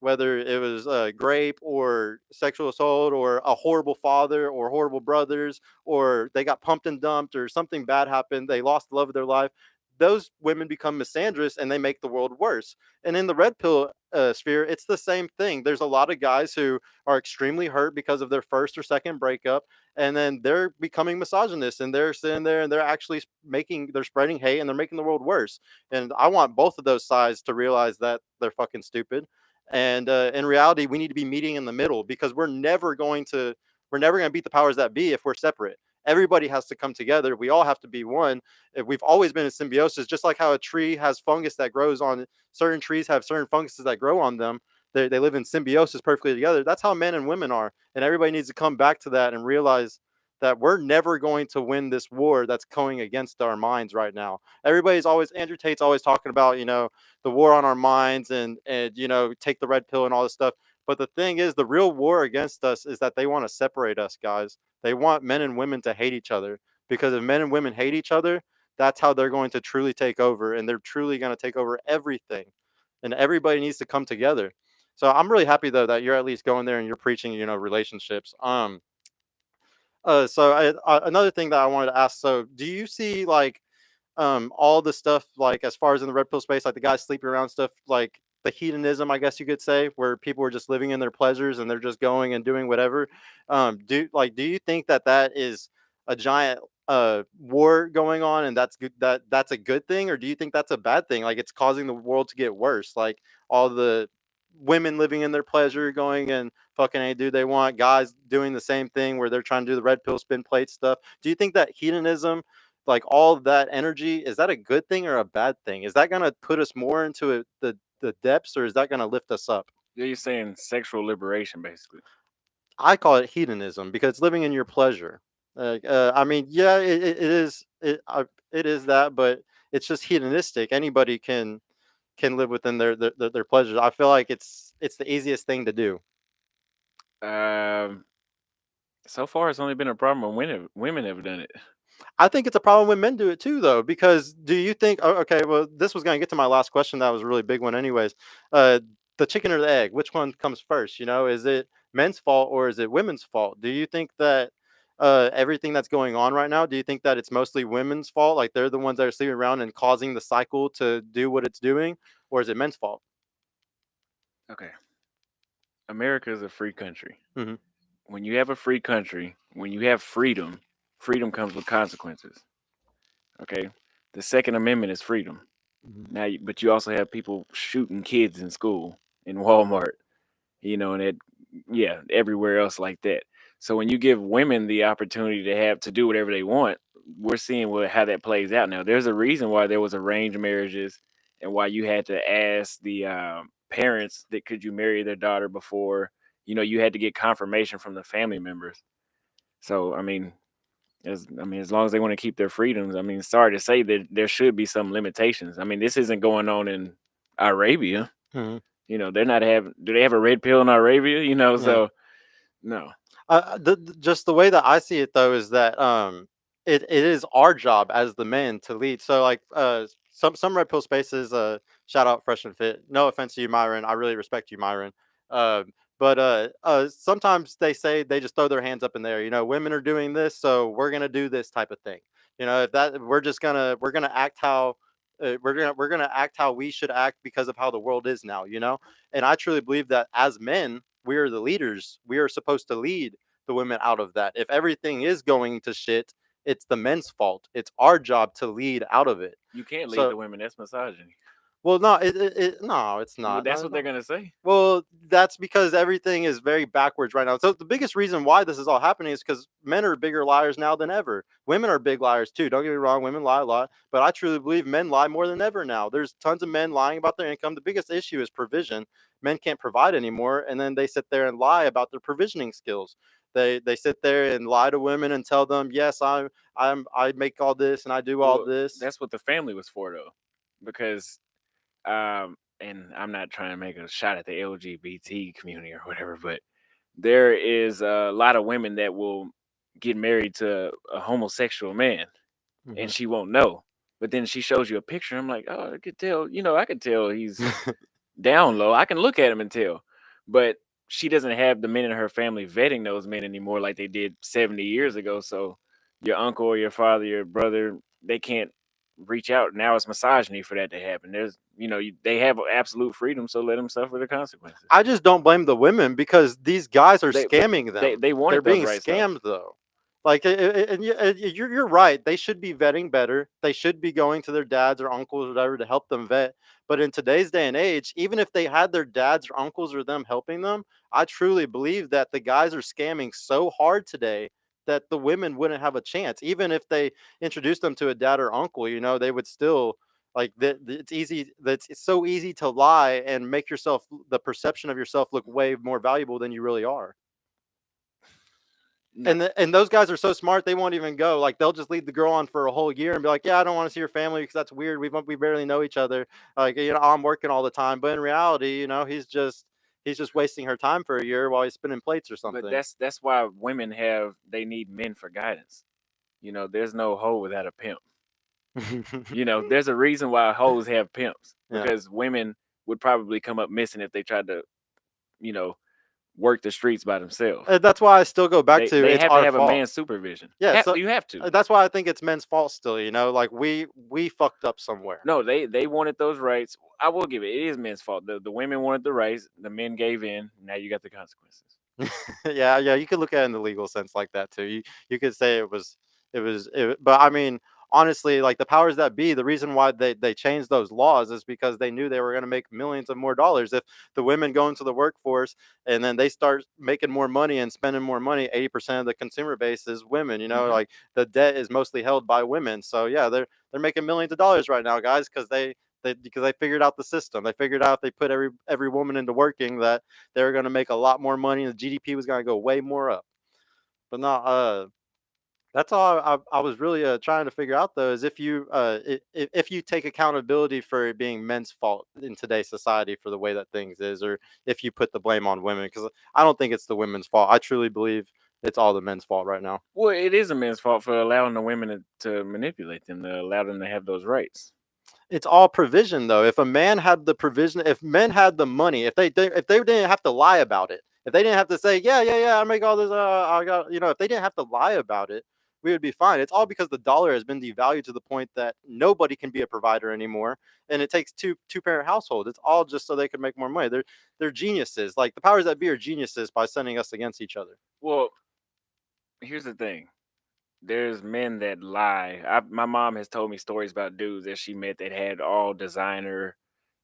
whether it was grape or sexual assault or a horrible father or horrible brothers, or they got pumped and dumped or something bad happened. They lost the love of their life. those women become misandrous and they make the world worse. And in the red pill sphere, it's the same thing. There's a lot of guys who are extremely hurt because of their first or second breakup, and then they're becoming misogynist, and they're sitting there and they're actually they're spreading hate and they're making the world worse. And I want both of those sides to realize that they're fucking stupid. And in reality, we need to be meeting in the middle, because we're never going to beat the powers that be if we're separate. Everybody has to come together. We all have to be one. We've always been in symbiosis, just like how a tree has fungus that grows on certain trees, have certain funguses that grow on them. They live in symbiosis perfectly together. That's how men and women are. And everybody needs to come back to that and realize that we're never going to win this war that's going against our minds right now. Everybody's always, Andrew Tate's always talking about, the war on our minds, and take the red pill and all this stuff. But the thing is, the real war against us is that they want to separate us, guys. They want men and women to hate each other, because if men and women hate each other, that's how they're going to truly take over, and they're truly going to take over everything. And everybody needs to come together. So I'm really happy though that you're at least going there and you're preaching, relationships. Another thing that I wanted to ask. So, do you see like all the stuff, like as far as in the red pill space, like the guys sleeping around stuff, like the hedonism, I guess you could say, where people are just living in their pleasures and they're just going and doing whatever. Do you think that that is a giant war going on, and that's good, that's a good thing, or do you think that's a bad thing? Like, it's causing the world to get worse, like all the women living in their pleasure, going and fucking any dude they want, guys doing the same thing where they're trying to do the red pill spin plate stuff. Do you think that hedonism, like all that energy, is that a good thing or a bad thing? Is that going to put us more into the depths, or is that going to lift us up? Yeah, you're saying sexual liberation, basically. I call it hedonism because it's living in your pleasure. I mean, yeah, it is that, but it's just hedonistic. Anybody can live within their pleasures. I feel like it's the easiest thing to do. Um, so far, it's only been a problem when women have done it. I think it's a problem when men do it too, though, because do you think? Okay, well, this was going to get to my last question. That was a really big one, anyways. Uh, the chicken or the egg? Which one comes first? Is it men's fault or is it women's fault? Do you think that everything that's going on right now? Do you think that it's mostly women's fault? Like they're the ones that are sleeping around and causing the cycle to do what it's doing, or is it men's fault? Okay, America is a free country. Hmm. When you have a free country, when you have freedom, freedom comes with consequences. Okay, the Second Amendment is freedom. Now, but you also have people shooting kids in school, in Walmart, and yeah, everywhere else like that. So when you give women the opportunity to do whatever they want, we're seeing how that plays out now. There's a reason why there was arranged marriages, and why you had to ask the parents that could you marry their daughter before. You had to get confirmation from the family members. So as long as they want to keep their freedoms, sorry to say that there should be some limitations. This isn't going on in Arabia. Hmm. They're not having. Do they have a red pill in Arabia? Yeah. So no. Just the way that I see it though is that it is our job as the men to lead. So like some red pill spaces, shout out Fresh and Fit. No offense to you, Myron. I really respect you, Myron. But sometimes they say, they just throw their hands up in there. Women are doing this, so we're gonna do this type of thing. If that we're gonna act how we're gonna act how we should act because of how the world is now. And I truly believe that as men, we are the leaders. We are supposed to lead the women out of that. If everything is going to shit, it's the men's fault. It's our job to lead out of it. You can't lead So, the women. That's misogyny. well, no, no, it's Well, not. that's No, what they're no. gonna say. Well, that's because everything is very backwards right now. So the biggest reason why this is all happening is because men are bigger liars now than ever. Women are big liars too. Don't get me wrong, women lie a lot, but I truly believe men lie more than ever now. There's tons of men lying about their income. The biggest issue is provision. Men can't provide anymore, and then they sit there and lie about their provisioning skills. They sit there and lie to women and tell them, yes, I make all this and I do all Well, this. that's what the family was for, though, because and I'm not trying to make a shot at the LGBT community or whatever, but there is a lot of women that will get married to a homosexual man, Hmm. and she won't know. But then she shows you a picture. I'm like, oh, I could tell. I could tell he's down low. I can look at him and tell. But she doesn't have the men in her family vetting those men anymore like they did 70 years ago. So your uncle or your father, your brother, they can't reach out. Now it's misogyny for that to happen. There's, they have absolute freedom, so let them suffer the consequences. I just don't blame the women because these guys are They scamming them. they wanted They're those being rights though. scammed though. Like, and you're right. They should be vetting better. They should be going to their dads or uncles or whatever to help them vet. But in today's day and age, even if they had their dads or uncles or them helping them, I truly believe that the guys are scamming so hard today that the women wouldn't have a chance. Even if they introduced them to a dad or uncle, they would still like that. It's easy. It's so easy to lie and make yourself the perception of yourself look way more valuable than you really are. No. And those guys are so smart they won't even go. Like they'll just lead the girl on for a whole year and be like, "Yeah, I don't want to see your family because that's weird. We barely know each other. Like I'm working all the time." But in reality, he's just wasting her time for a year while he's spinning plates or But something. that's why women they need men for guidance. There's no hoe without a pimp. There's a reason why hoes have pimps, Yeah. because women would probably come up missing if they tried to, work the streets by themselves. That's why I still go back to They it's have to our have a fault. man's supervision. Yeah, so You have to. that's why I think it's men's fault still. Like we fucked up somewhere. No, they wanted those rights. I will give it. It is men's fault. The women wanted the rights. The men gave in. Now you got the consequences. Yeah, you could look at it in the legal sense like that too. You could say but I mean, honestly, like the powers that be, the reason why they changed those laws is because they knew they were going to make millions of more dollars if the women go into the workforce and then they start making more money and spending more money. 80% of the consumer base is women. Mhm. Like the debt is mostly held by women. So yeah, they're making millions of dollars right now, guys, because they figured out the system. They figured out if they put every woman into working that they were going to make a lot more money and the GDP was going to go way more up. But no, that's all I was really trying to figure out though is if you take accountability for it being men's fault in today's society for the way that things is, or if you put the blame on women, because I don't think it's the women's fault. I truly believe it's all the men's fault right now. Well, it is a man's fault for allowing the women to manipulate them, to allow them to have those rights. It's all provision though. If a man had the provision, if men had the money, if they didn't have to lie about it, if they didn't have to say, yeah, I make all this, I got, if they didn't have to lie about it, we would be fine. It's all because the dollar has been devalued to the point that nobody can be a provider anymore, and it takes two parent households. It's all just so they can make more money. They're geniuses. Like the powers that be are geniuses by sending us against each other. Well, here's the thing. There's men that lie. My mom has told me stories about dudes that she met that had all designer,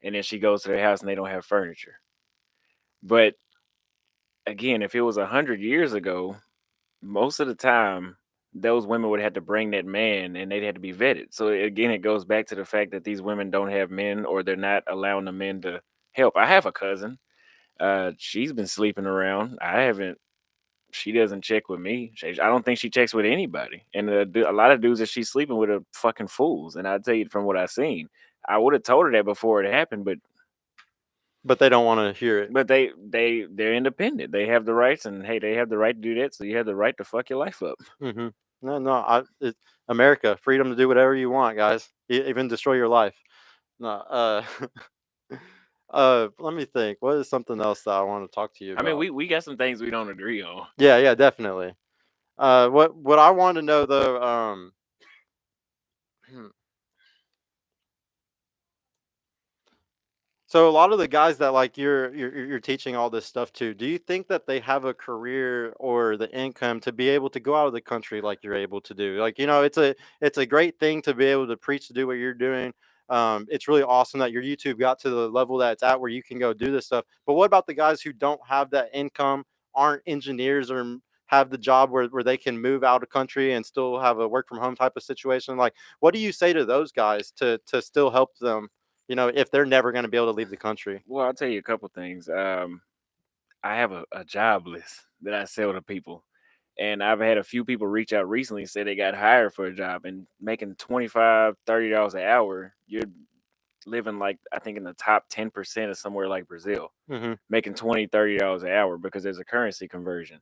and then she goes to their house and they don't have furniture. But again, if it was 100 years ago, most of the time those women would have to bring that man and they'd have to be vetted. So again, it goes back to the fact that these women don't have men, or they're not allowing the men to help. I have a cousin. She's been sleeping around. I haven't. She doesn't check with me. I don't think she checks with anybody. And a lot of dudes that she's sleeping with are fucking fools. And I tell you from what I've seen, I would have told her that before it happened, But they don't want to hear it. but they're independent. They have the rights, and hey, they have the right to do that. So you have the right to fuck your life up. Mm-hmm. No. It's America, freedom to do whatever you want, guys. Even destroy your life. No, let me think. What is something else that I want to talk to you I mean, about? we got some things we don't agree on. Yeah, definitely. What I want to know though, hmm. So a lot of the guys that like you're teaching all this stuff to, do you think that they have a career or the income to be able to go out of the country like you're able to do? Like, it's a great thing to be able to preach to do what you're doing. It's really awesome that your YouTube got to the level that it's at where you can go do this stuff. But what about the guys who don't have that income, aren't engineers, or have the job where they can move out of country and still have a work from home type of situation? Like, what do you say to those guys to still help them? If they're never going to be able to leave the country. Well, I'll tell you a couple things. I have a job list that I sell to people. And I've had a few people reach out recently and say they got hired for a job and making $25-$30 an hour. You're living like, I think, in the top 10% of somewhere like Brazil, Mm-hmm. making $20-$30 an hour because there's a currency conversion.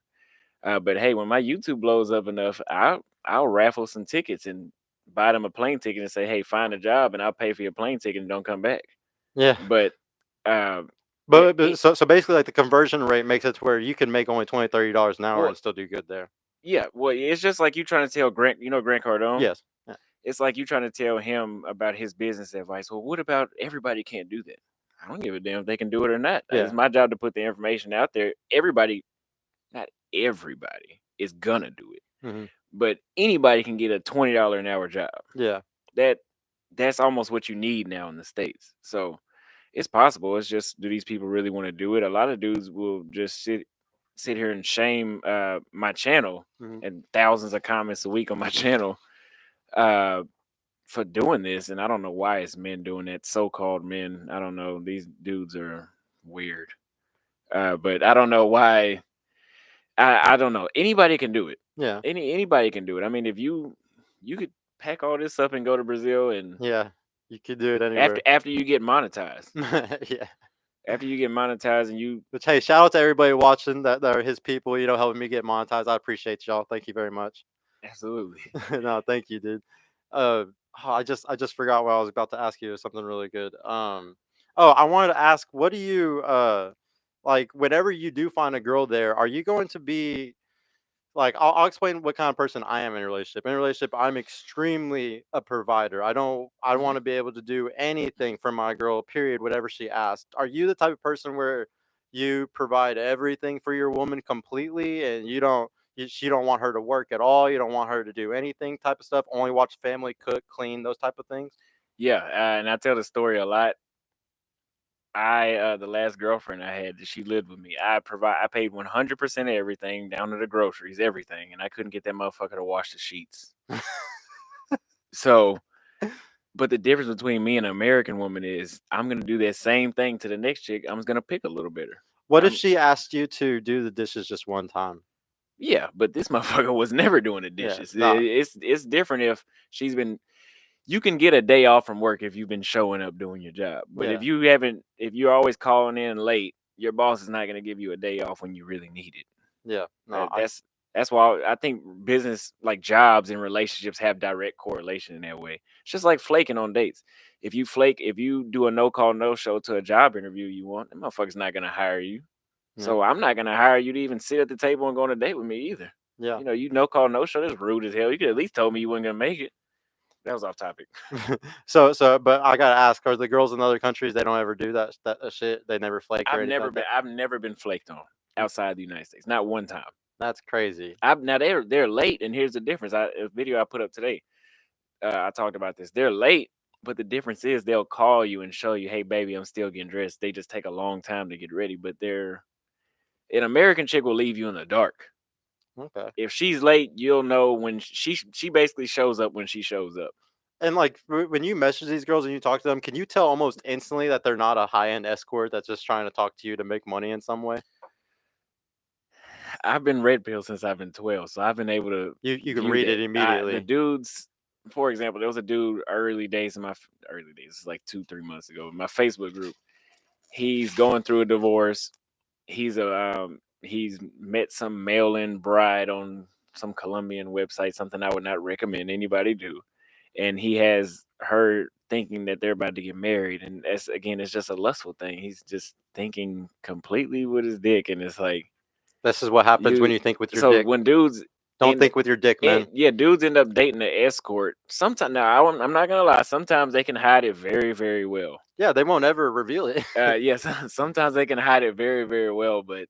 But hey, when my YouTube blows up enough, I'll raffle some tickets and buy them a plane ticket and say, hey, find a job and I'll pay for your plane ticket and don't come back. Yeah. But uh, So basically, like the conversion rate makes it to where you can make only $20-$30 an hour well, and still do good there. yeah, well, it's just like you trying to tell Grant, Grant Cardone. Yes. it's like you trying to tell him about his business advice. Well, what about everybody can't do that? I don't give a damn if they can do it or not. Yeah. It's my job to put the information out there. Everybody, not everybody, is gonna do it, Hmm. but anybody can get a $20 an hour job. Yeah. That's almost what you need now in the States. So it's possible. It's just, do these people really want to do it? A lot of dudes will just sit here and shame my channel Hmm. and thousands of comments a week on my channel uh, for doing this, and I don't know why it's men doing that. So-called men. I don't know. These dudes are weird. But I don't know why. I don't know. Anybody can do it. Yeah. Anybody can do it. I mean, if you could pack all this up and go to Brazil, and Yeah. You could do it after anywhere. after you get monetized, Yeah. after you get monetized, and you Which, hey, shout out to everybody watching that are his people, helping me get monetized. I appreciate y'all. Thank you very much. absolutely. No, thank you, dude. Uh, I just forgot what I was about to ask you. It was something really good. Oh, I wanted to ask, what do you like whenever you do find a girl there? Are you going to be like I'll explain what kind of person I am in a relationship. In a relationship, I'm extremely a provider. I Mhm. want to be able to do anything for my girl, period, whatever she asks. Are you the type of person where you provide everything for your woman completely and you don't want her to work at all, you don't want her to do anything type of stuff, only watch family, cook, clean, those type of things? Yeah, and I tell the story a lot. The last girlfriend I had, she lived with me. I paid 100% of everything, down to the groceries, everything, and I couldn't get that motherfucker to wash the sheets. So, but the difference between me and an American woman is I'm gonna do that same thing to the next chick. I'm just gonna pick a little better. What if I'm she asked you to do the dishes just one time? Yeah, but this motherfucker was never doing the Yeah, dishes. nah, It's different if she's been. You can get a day off from work if you've been showing up doing your job. But yeah, if you haven't, if you're always calling in late, your boss is not going to give you a day off when you really need it. yeah, no, Uh, that's that's why I think business, like jobs and relationships, have direct correlation in that way. It's just like flaking on dates. If you flake, if you do a no call no show to a job interview you want, that motherfucker's not going to hire you. yeah, So I'm not going to hire you to even sit at the table and go on a date with me either. yeah. You no call no show. That's rude as hell. You could at least told me you weren't going to make it. That was off topic. But I gotta ask, are the girls in other countries, they don't ever do that shit? They never flake or anything like that? I've never been flaked on outside the United States. Not one time. That's crazy. Now they're late, and here's the difference. A video I put up today. I talked about this. They're late, but the difference is they'll call you and show you, "Hey, baby, I'm still getting dressed." They just take a long time to get ready. But an American chick will leave you in the dark. Okay. If she's late, you'll know when she basically shows up when she shows up. And like when you message these girls and you talk to them, can you tell almost instantly that they're not a high end escort that's just trying to talk to you to make money in some way? I've been red pill since I've been 12, so I've been able to You can view read it that. The immediately. dudes, for example, there was a dude early days, it's like 2-3 months ago, my Facebook group. He's going through a divorce. He's met some mail-in bride on some Colombian website, something I would not recommend anybody do. And he has her thinking that they're about to get married, and it's just a lustful thing. He's just thinking completely with his dick, and it's like This is what happens when you. you think with your So dick. when dudes Don't end think with your dick, man. yeah, dudes end up dating an escort. Sometimes, now I'm not gonna lie. Sometimes they can hide it very, very well. Yeah, they won't ever reveal it. Yes, sometimes they can hide it very, very well. But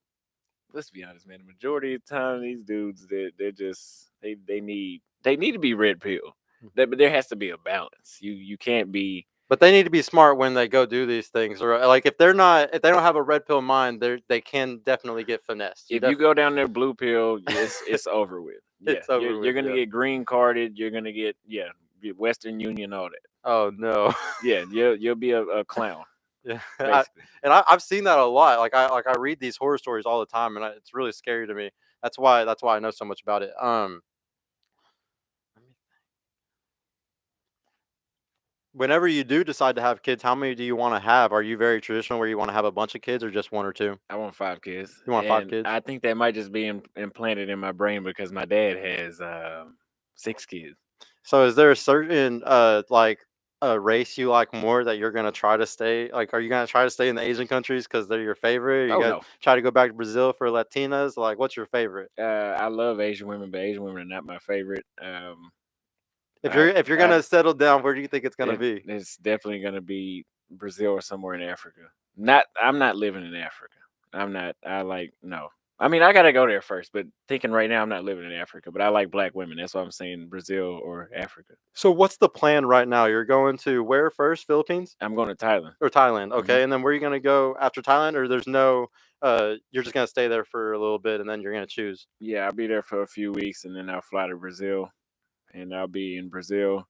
let's be honest, man. The majority of the time, these dudes, they're just they need to be red pill. But there has to be a balance. You can't be. But they need to be smart when they go do these things, or like if they don't have a red pill mind, they can definitely get finessed. If you go down there blue pill, it's over with. Yeah, It's over you're with. gonna Yeah. get green carded. You're gonna get Western Union, all that. Oh no. Yeah, you'll be a clown Yeah, basically. I've seen that a lot. I read these horror stories all the time, and it's really scary to me. That's why I know so much about it. Whenever you do decide to have kids, how many do you want to have? Are you very traditional, where you want to have a bunch of kids, or just one or two? I want 5 kids, You want five and kids? I think that might just be implanted in my brain because my dad has 6 kids. So, is there a certain like a race you like more that you're gonna try to stay? Like, are you gonna try to stay in the Asian countries because they're your favorite? Or you Oh gonna no, try to go back to Brazil for Latinas? Like, what's your favorite? I love Asian women, but Asian women are not my favorite. If you're gonna settle down, where do you think it's gonna be? It's definitely gonna be Brazil or somewhere in Africa. I'm not living in Africa. I'm not. I like no. I mean, I gotta go there first, but thinking right now, I'm not living in Africa. But I like black women. That's why I'm saying Brazil or Africa. So what's the plan right now? You're going to where first? Philippines I'm going to Thailand. or Thailand? Mhm. Okay, and then where are you gonna go after Thailand? Or there's no, you're just gonna stay there for a little bit and then you're gonna choose. Yeah, I'll be there for a few weeks, and then I'll fly to Brazil, and I'll be in Brazil,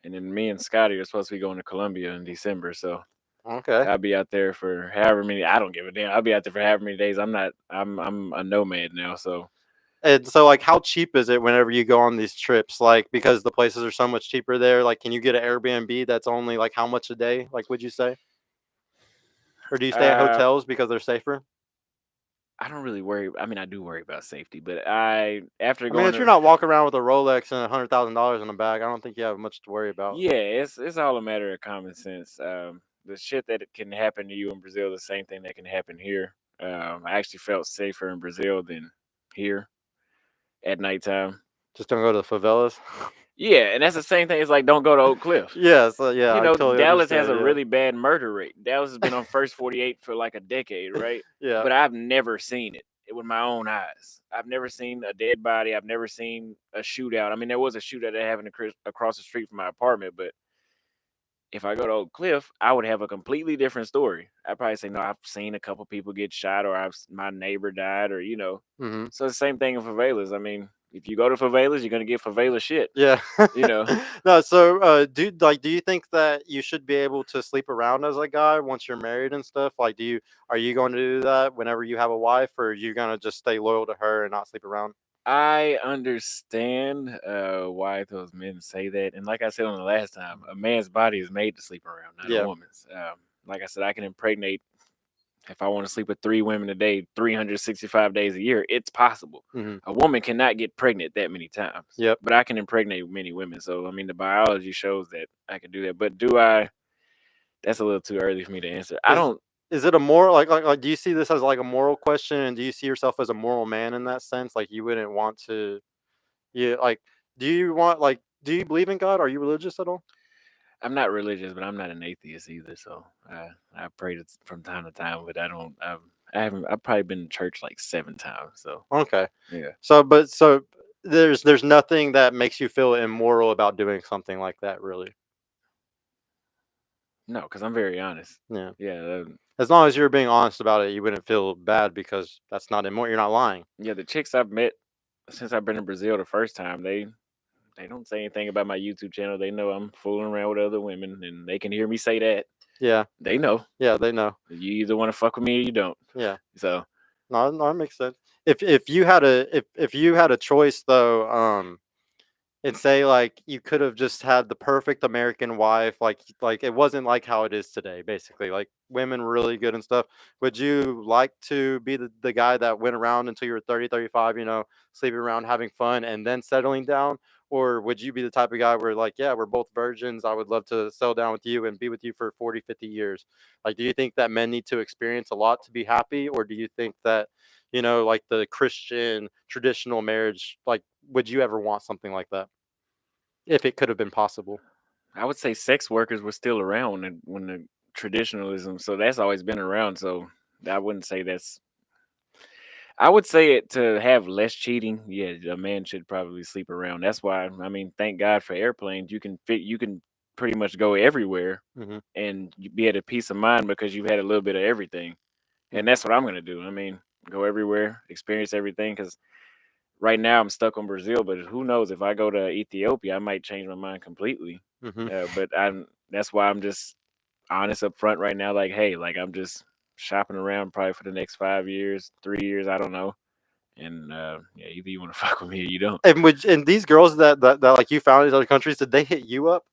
and then me and Scotty are supposed to be going to Colombia in December. So Okay. I'll be out there for however many. I don't give a damn. I'll be out there for however many days. I'm not. I'm a nomad now. So And so, like, how cheap is it whenever you go on these trips? Like, because the places are so much cheaper there. Like, can you get an Airbnb that's only like how much a day? Like, would you say? Or do you stay at uh, hotels because they're safer? I don't really worry. I mean, I do worry about safety, but I after I mean, going if you're to not walking around with a Rolex and $100,000 in a bag, I don't think you have much to worry about. yeah, it's all a matter of common sense. The shit that can happen to you in Brazil, the same thing that can happen here. I actually felt safer in Brazil than here at nighttime. Just don't go to the favelas. Yeah, and that's the same thing. It's like don't go to Oak Cliff. Yes, yeah, You I know, totally Dallas has understand. a Yeah, really bad murder rate. Dallas has been on first 48 for like a decade, right? yeah. But I've never seen it with my own eyes. I've never seen a dead body. I've never seen a shootout. I mean, there was a shootout that happened across the street from my apartment, but if I go to Oak Cliff, I would have a completely different story. I'd probably say, no, I've seen a couple people get shot, or my neighbor died, or Hmm. So the same thing in favelas. I mean, if you go to favelas, you're gonna get favela shit. Yeah. You know, No, so do you think that you should be able to sleep around as a guy once you're married and stuff? Like, are you going to do that whenever you have a wife, or are you gonna just stay loyal to her and not sleep around? I understand why those men say that, and like I said on the last time, a man's body is made to sleep around, not a Yeah. woman's. Like I said, I can impregnate if I want to sleep with 3 women a day, 365 days a year. It's possible. Hmm. A woman cannot get pregnant that many times, Yep. but I can impregnate many women. So I mean, the biology shows that I can do that. But do I? That's a little too early for me to answer. I Is don't. is it a moral like do you see this as like a moral question, and do you see yourself as a moral man in that sense? Like you wouldn't want to you like do you believe in God? Are you religious at all? I'm not religious, but I'm not an atheist either. So I pray from time to time, but I don't. I haven't. I've probably been to church like 7 times. So Okay. yeah, So there's nothing that makes you feel immoral about doing something like that, really. no, because I'm very honest. Yeah. Yeah, As long as you're being honest about it, you wouldn't feel bad because that's not immoral. You're not lying. yeah. The chicks I've met since I've been in Brazil the first time, they don't say anything about my YouTube channel. They know I'm fooling around with other women, and they can hear me say that. Yeah. They know. Yeah, they know. You either want to fuck with me or you don't. Yeah. So No, no, that makes sense. If you had if you had a choice though, and say like you could have just had the perfect American wife, like it wasn't like how it is today, basically. Like women were really good and stuff. Would you like to be the guy that went around until you were 30, 35, sleeping around, having fun, and then settling down? Or would you be the type of guy where like, yeah, we're both virgins. I would love to settle down with you and be with you for 40, 50 years. Like, do you think that men need to experience a lot to be happy? Or do you think that, like the Christian traditional marriage, like, would you ever want something like that? If it could have been possible. I would say sex workers were still around when the traditionalism. So that's always been around. So I wouldn't say that's. I would say it to have less cheating. Yeah, a man should probably sleep around. That's why. I mean, thank God for airplanes. You can fit. You can pretty much go everywhere Mhm, and you be at a peace of mind because you've had a little bit of everything. mm, And that's what I'm gonna do. I mean, go everywhere, experience everything. Because right now I'm stuck on Brazil, but who knows if I go to Ethiopia, I might change my mind completely. mhm. But I'm that's why I'm just honest up front right now. Like, hey, like I'm just shopping around probably for the next 5 years, 3 years, I don't know. And yeah, either you want to fuck with me or you don't. And these girls that, like, you found in these other countries, did they hit you up?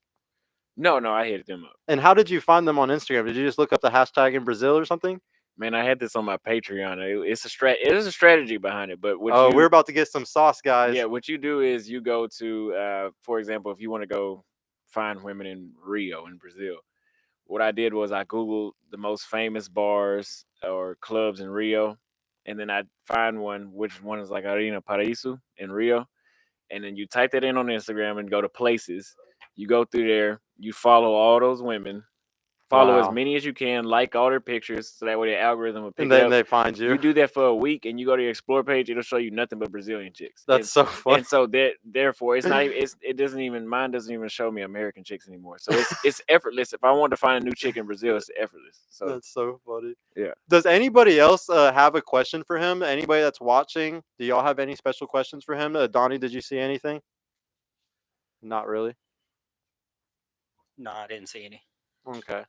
No, no, I hit them up. And how did you find them on Instagram? Did you just look up the hashtag in Brazil or something? Man, I had this on my Patreon. It is a strategy behind it. But Oh, we're about to get some sauce, guys. yeah, what you do is you go to, for example, if you want to go find women in Rio in Brazil, what I did was I Googled the most famous bars or clubs in Rio, and then I find one, which one is like Arena Paraíso in Rio, and then you type that in on Instagram and go to places. You go through there, you follow all those women, follow as Wow. many as you can, like all their pictures, so that way the algorithm will pick And it then up. they find you. You do that for a week, and you go to your explore page. It'll show you nothing but Brazilian chicks. That's so funny. And so therefore, it's not even. It doesn't even. Mine doesn't even show me American chicks anymore. So it's effortless. If I want to find a new chick in Brazil, it's effortless. So That's so funny. yeah. Does anybody else have a question for him? Anybody that's watching? Do y'all have any special questions for him? Donnie, did you see anything? Not really. No, I didn't see any. Okay.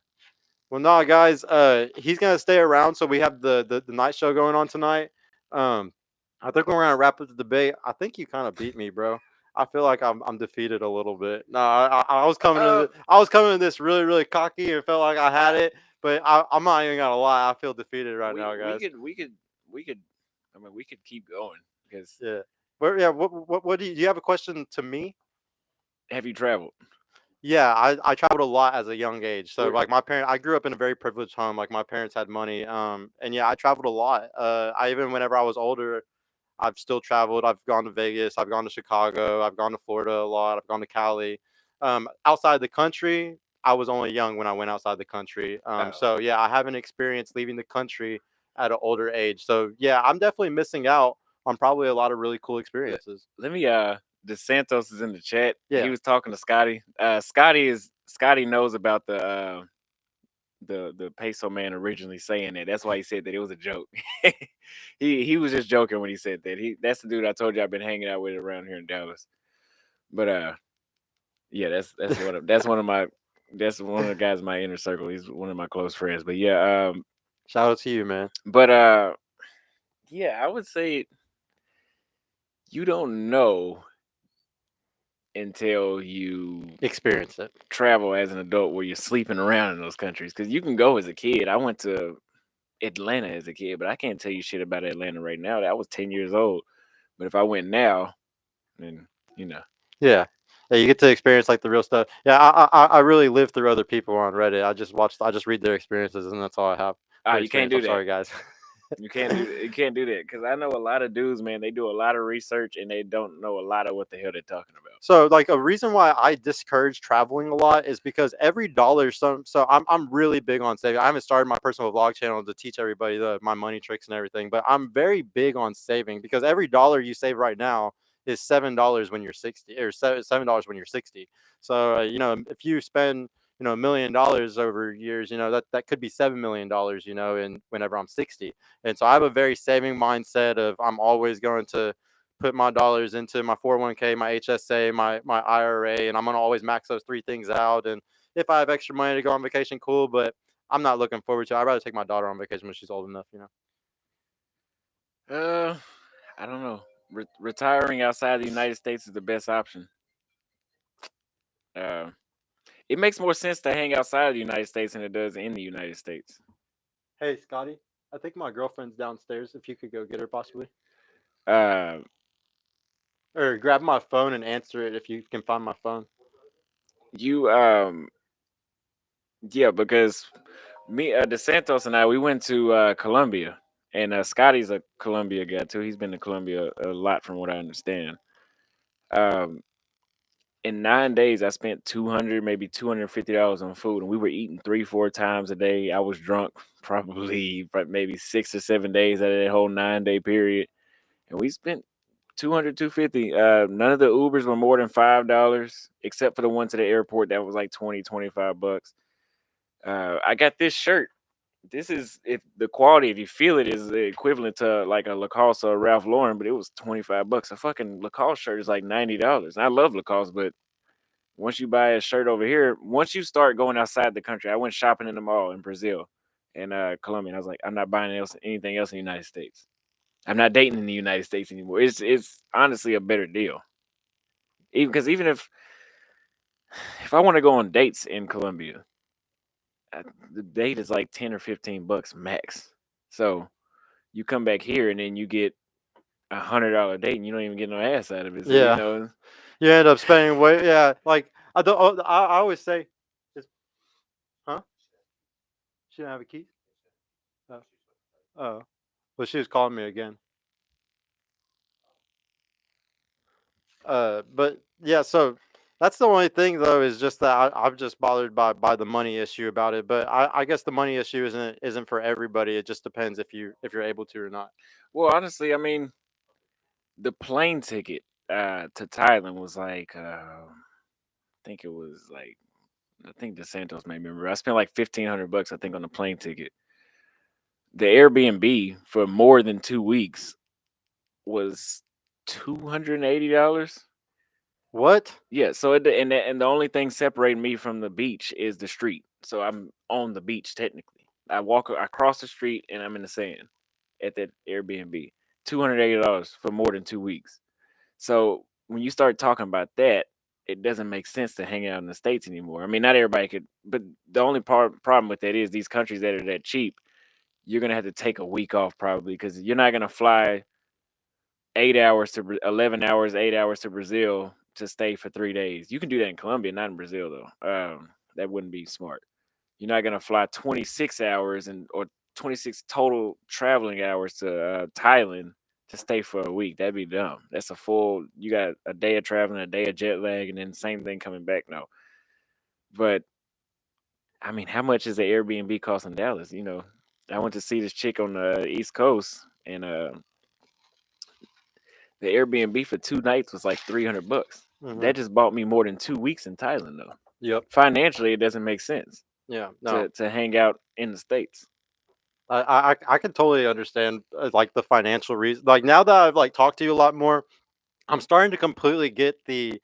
Well, no, guys. He's gonna stay around, so we have the night show going on tonight. I think we're gonna wrap up the debate. I think you kind of beat me, bro. I feel like I'm defeated a little bit. No, I was coming I was coming to this really cocky and felt like I had it, but I'm not even gonna lie. I feel defeated right now, guys. We could. I mean, we could keep going because. Yeah. But yeah. What do you have a question to me? Have you traveled? Yeah, I traveled a lot as a young age. So Where- like I grew up in a very privileged home. Like my parents had money. And yeah, I traveled a lot. I even whenever I was older, I've still traveled. I've gone to Vegas. I've gone to Chicago. I've gone to Florida a lot. I've gone to Cali. Outside the country, I was only young when I went outside the country. Oh. So yeah, I haven't experienced leaving the country at an older age. So yeah, I'm definitely missing out on probably a lot of really cool experiences. Let me DeSantos is in the chat. Yeah. He was talking to Scotty. Scotty knows about the peso man originally saying that. That's why he said that it was a joke. he was just joking when he said that. That's the dude I told you I've been hanging out with around here in Dallas. But yeah, that's one of the guys in my inner circle. He's one of my close friends. But yeah, Shout out to you, man. but yeah, I would say you don't know until you Experience it. travel as an adult where you're sleeping around in those countries, because you can go as a kid. I went to Atlanta as a kid, but I can't tell you shit about Atlanta right now. I was 10 years old. But if I went now, then Yeah. Yeah, you get to experience like the real stuff. Yeah, I really live through other people on Reddit. I just read their experiences, and that's all I have. for you can't experience. do I'm that. sorry, guys. You can't do that, because I know a lot of dudes, man. They do a lot of research and they don't know a lot of what the hell they're talking about. So like a reason why I discourage traveling a lot is because every dollar so I'm really big on saving. I haven't started my personal vlog channel to teach everybody my money tricks and everything, but I'm very big on saving, because every dollar you save right now is $7 when you're 60, or $7 when you're 60. So if you spend $1 million over years, that could be $7 million, and whenever I'm 60. And so I have a very saving mindset of I'm always going to put my dollars into my 401k, my HSA, my IRA, and I'm gonna always max those three things out. And if I have extra money to go on vacation, cool. But I'm not looking forward to it. I'd rather take my daughter on vacation when she's old enough. I don't know. Retiring outside the United States is the best option. It makes more sense to hang outside of the United States than it does in the United States. Hey, Scotty, I think my girlfriend's downstairs. If you could go get her, possibly, Uh, or grab my phone and answer it if you can find my phone. you yeah, because me, DeSantos and I, we went to Colombia, and Scotty's a Colombia guy too. He's been to Colombia a lot, from what I understand. In 9 days, I spent maybe $250 on food, and we were eating 3-4 times a day. I was drunk probably maybe 6 or 7 days out of that whole 9-day period, and we spent 250. None of the Ubers were more than $5, except for the one to the airport that was like 25 bucks. I got this shirt. This is, if the quality, if you feel it, is the equivalent to like a Lacoste or Ralph Lauren, but it was 25 bucks. A fucking Lacoste shirt is like $90. And I love Lacoste, but once you buy a shirt over here, once you start going outside the country, I went shopping in the mall in Brazil and Colombia, and I was like, I'm not buying anything else in the United States. I'm not dating in the United States anymore. It's honestly a better deal. Even if I want to go on dates in Colombia, the date is like 10 or 15 bucks max. So you come back here and then you get $100 date and you don't even get no ass out of it. So, Yeah. You end up spending way. Yeah, like I don't. I always say, huh? She didn't have a key. Oh, well, she was calling me again. But yeah, so that's the only thing though is just that I'm just bothered by the money issue about it. But I guess the money issue isn't for everybody. It just depends if you're able to or not. Well, honestly, I mean, the plane ticket to Thailand was like, I think it was like, I think DeSantos may remember. I spent like $1,500, I think, on the plane ticket. The Airbnb for more than 2 weeks was $280. What? Yeah, so and the only thing separating me from the beach is the street. So I'm on the beach technically. I cross the street and I'm in the sand at that Airbnb. $280 for more than 2 weeks. So when you start talking about that, it doesn't make sense to hang out in the States anymore. I mean, not everybody could, but the only problem with that is these countries that are that cheap, you're gonna have to take a week off probably because you're not gonna fly 8 hours to 11 hours, 8 hours to Brazil to stay for 3 days. You can do that in Colombia, not in Brazil though. That wouldn't be smart. You're not gonna fly 26 hours or 26 total traveling hours to Thailand to stay for a week. That'd be dumb. That's a full. You got a day of traveling, a day of jet lag, and then same thing coming back. No, but I mean, how much is the Airbnb cost in Dallas? I went to see this chick on the East Coast, and the Airbnb for 2 nights was like $300. Hmm. That just bought me more than 2 weeks in Thailand, though. Yep. Financially, it doesn't make sense Yeah. No. to hang out in the States. I can totally understand like the financial reason. Like now that I've like talked to you a lot more, I'm starting to completely get the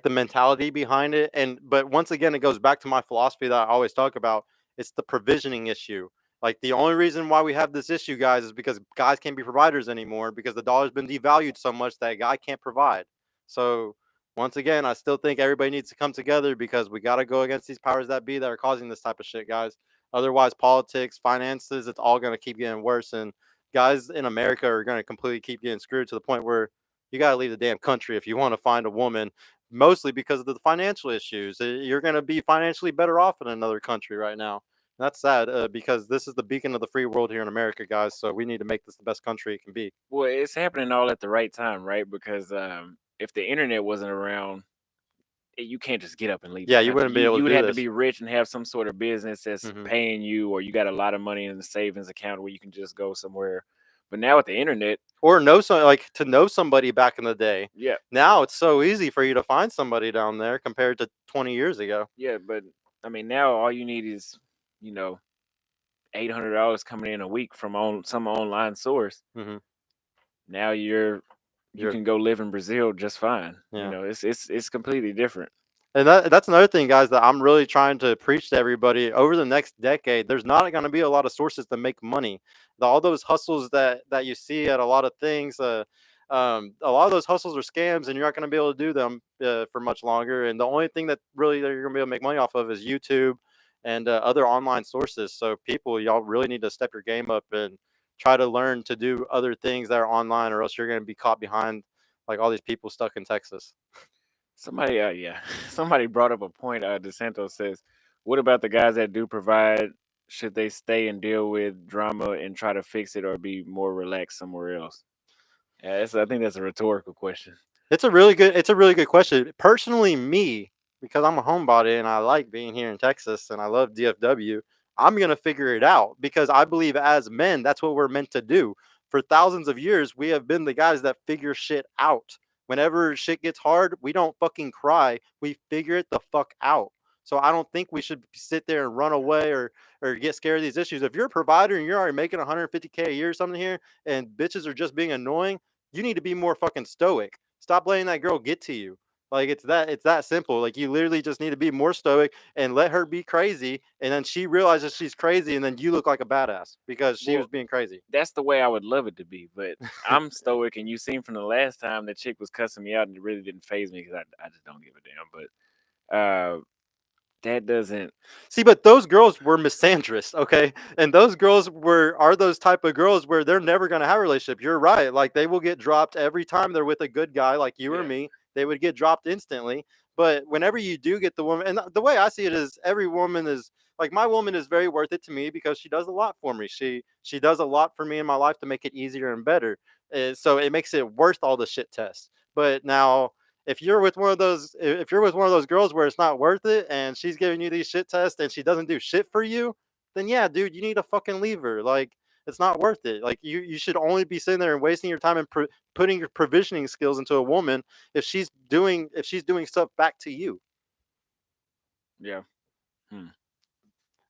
mentality behind it. And but once again, it goes back to my philosophy that I always talk about. It's the provisioning issue. Like the only reason why we have this issue, guys, is because guys can't be providers anymore because the dollar's been devalued so much that a guy can't provide. So once again, I still think everybody needs to come together because we got to go against these powers that be that are causing this type of shit, guys. Otherwise, politics, finances, it's all going to keep getting worse. And guys in America are going to completely keep getting screwed to the point where you got to leave the damn country if you want to find a woman, mostly because of the financial issues. You're going to be financially better off in another country right now. That's sad because this is the beacon of the free world here in America, guys. So we need to make this the best country it can be. Well, it's happening all at the right time, right? Because if the internet wasn't around, you can't just get up and leave the Yeah, you country. wouldn't be You able you to would do have to this. be rich and have some sort of business that's Hmm. paying you, or you got a lot of money in the savings account where you can just go somewhere. But now with the internet, Or know some like to know somebody back in the day. yeah, Now it's so easy for you to find somebody down there compared to 20 years ago. yeah. But I mean, now all you need is, you know, $800 coming in a week from on some online source. Hmm. Now you You're can go live in Brazil just fine. yeah. It's completely different. And that's another thing, guys, that I'm really trying to preach to everybody. Over the next decade, there's not going to be a lot of sources to make money. All those hustles that you see at a lot of things, a lot of those hustles are scams, and you're not going to be able to do them for much longer. And the only thing that really that you're going to be able to make money off of is YouTube and other online sources. So people, y'all really need to step your game up and try to learn to do other things that are online, or else you're going to be caught behind like all these people stuck in Texas. Somebody, yeah, somebody brought up a point. DeSantos says, "What about the guys that do provide? Should they stay and deal with drama and try to fix it, or be more relaxed somewhere else?" Yeah, I think that's a rhetorical question. It's a really good question. Personally, me, because I'm a homebody and I like being here in Texas and I love DFW, I'm gonna figure it out because I believe as men, that's what we're meant to do. For thousands of years, we have been the guys that figure shit out. Whenever shit gets hard, we don't fucking cry. We figure it the fuck out. So I don't think we should sit there and run away or get scared of these issues. If you're a provider and you're already making 150K a year or something here, and bitches are just being annoying, you need to be more fucking stoic. Stop letting that girl get to you. Like it's that simple. Like you literally just need to be more stoic and let her be crazy, and then she realizes she's crazy, and then you look like a badass because she was Well, being crazy. that's the way I would love it to be, but I'm stoic, and you seen from the last time the chick was cussing me out, and it really didn't phase me because I just don't give a damn. But that doesn't. See, but those girls were misandrous, okay? And those girls are those type of girls where they're never gonna have a relationship. You're right. Like they will get dropped every time they're with a good guy like you or Yeah. me. They would get dropped instantly. But whenever you do get the woman, and the way I see it is every woman is like my woman is very worth it to me because she does a lot for me. She does a lot for me in my life to make it easier and better. So it makes it worth all the shit tests. But now If you're with one of those, if you're with one of those girls where it's not worth it, and she's giving you these shit tests and she doesn't do shit for you, then yeah, dude, you need to fucking leave her. Like, it's not worth it. Like, you should only be sitting there and wasting your time and putting your provisioning skills into a woman if she's doing stuff back to you. Yeah.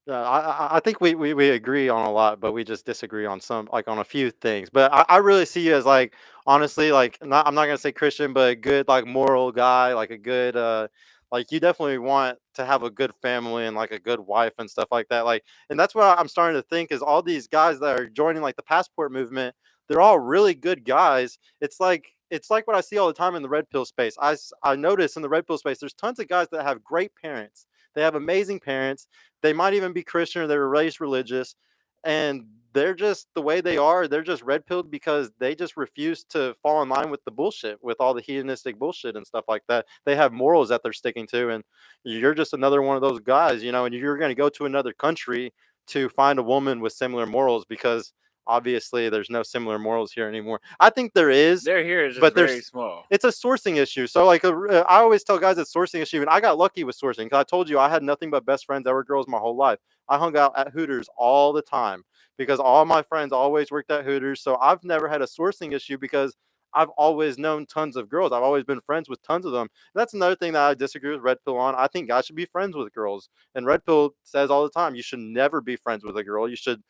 Yeah, I think we agree on a lot, but we just disagree on some, like on a few things. But I really see you as like, honestly, like, not, I'm not gonna say Christian, but a good, like, moral guy, like a good like, you definitely want to have a good family and like a good wife and stuff like that. Like, and that's what I'm starting to think is all these guys that are joining like the passport movement, they're all really good guys. It's like what I see all the time in the red pill space. I notice in the red pill space, there's tons of guys that have great parents. They have amazing parents. They might even be Christian or they were raised religious, and they're just the way they are. They're just red pilled because they just refuse to fall in line with the bullshit, with all the hedonistic bullshit and stuff like that. They have morals that they're sticking to, and you're just another one of those guys, and you're going to go to another country to find a woman with similar morals because obviously there's no similar morals here anymore. I think there is, They're here is just but very small. it's a sourcing issue. So like I always tell guys it's sourcing issue, and I got lucky with sourcing because I told you I had nothing but best friends that were girls my whole life. I hung out at Hooters all the time because all my friends always worked at Hooters. So I've never had a sourcing issue because I've always known tons of girls. I've always been friends with tons of them. And that's another thing that I disagree with Red Pill on. I think guys should be friends with girls. And Red Pill says all the time, you should never be friends with a girl. You should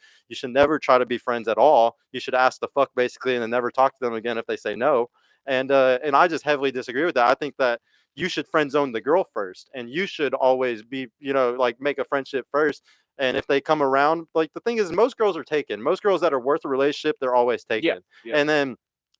never try to be friends at all. You should ask the fuck basically and then never talk to them again if they say no. And I just heavily disagree with that. I think that you should friend zone the girl first, and you should always be, like, make a friendship first. And if they come around, like, the thing is, most girls are taken. Most girls that are worth a relationship, they're always taken. Yeah. And then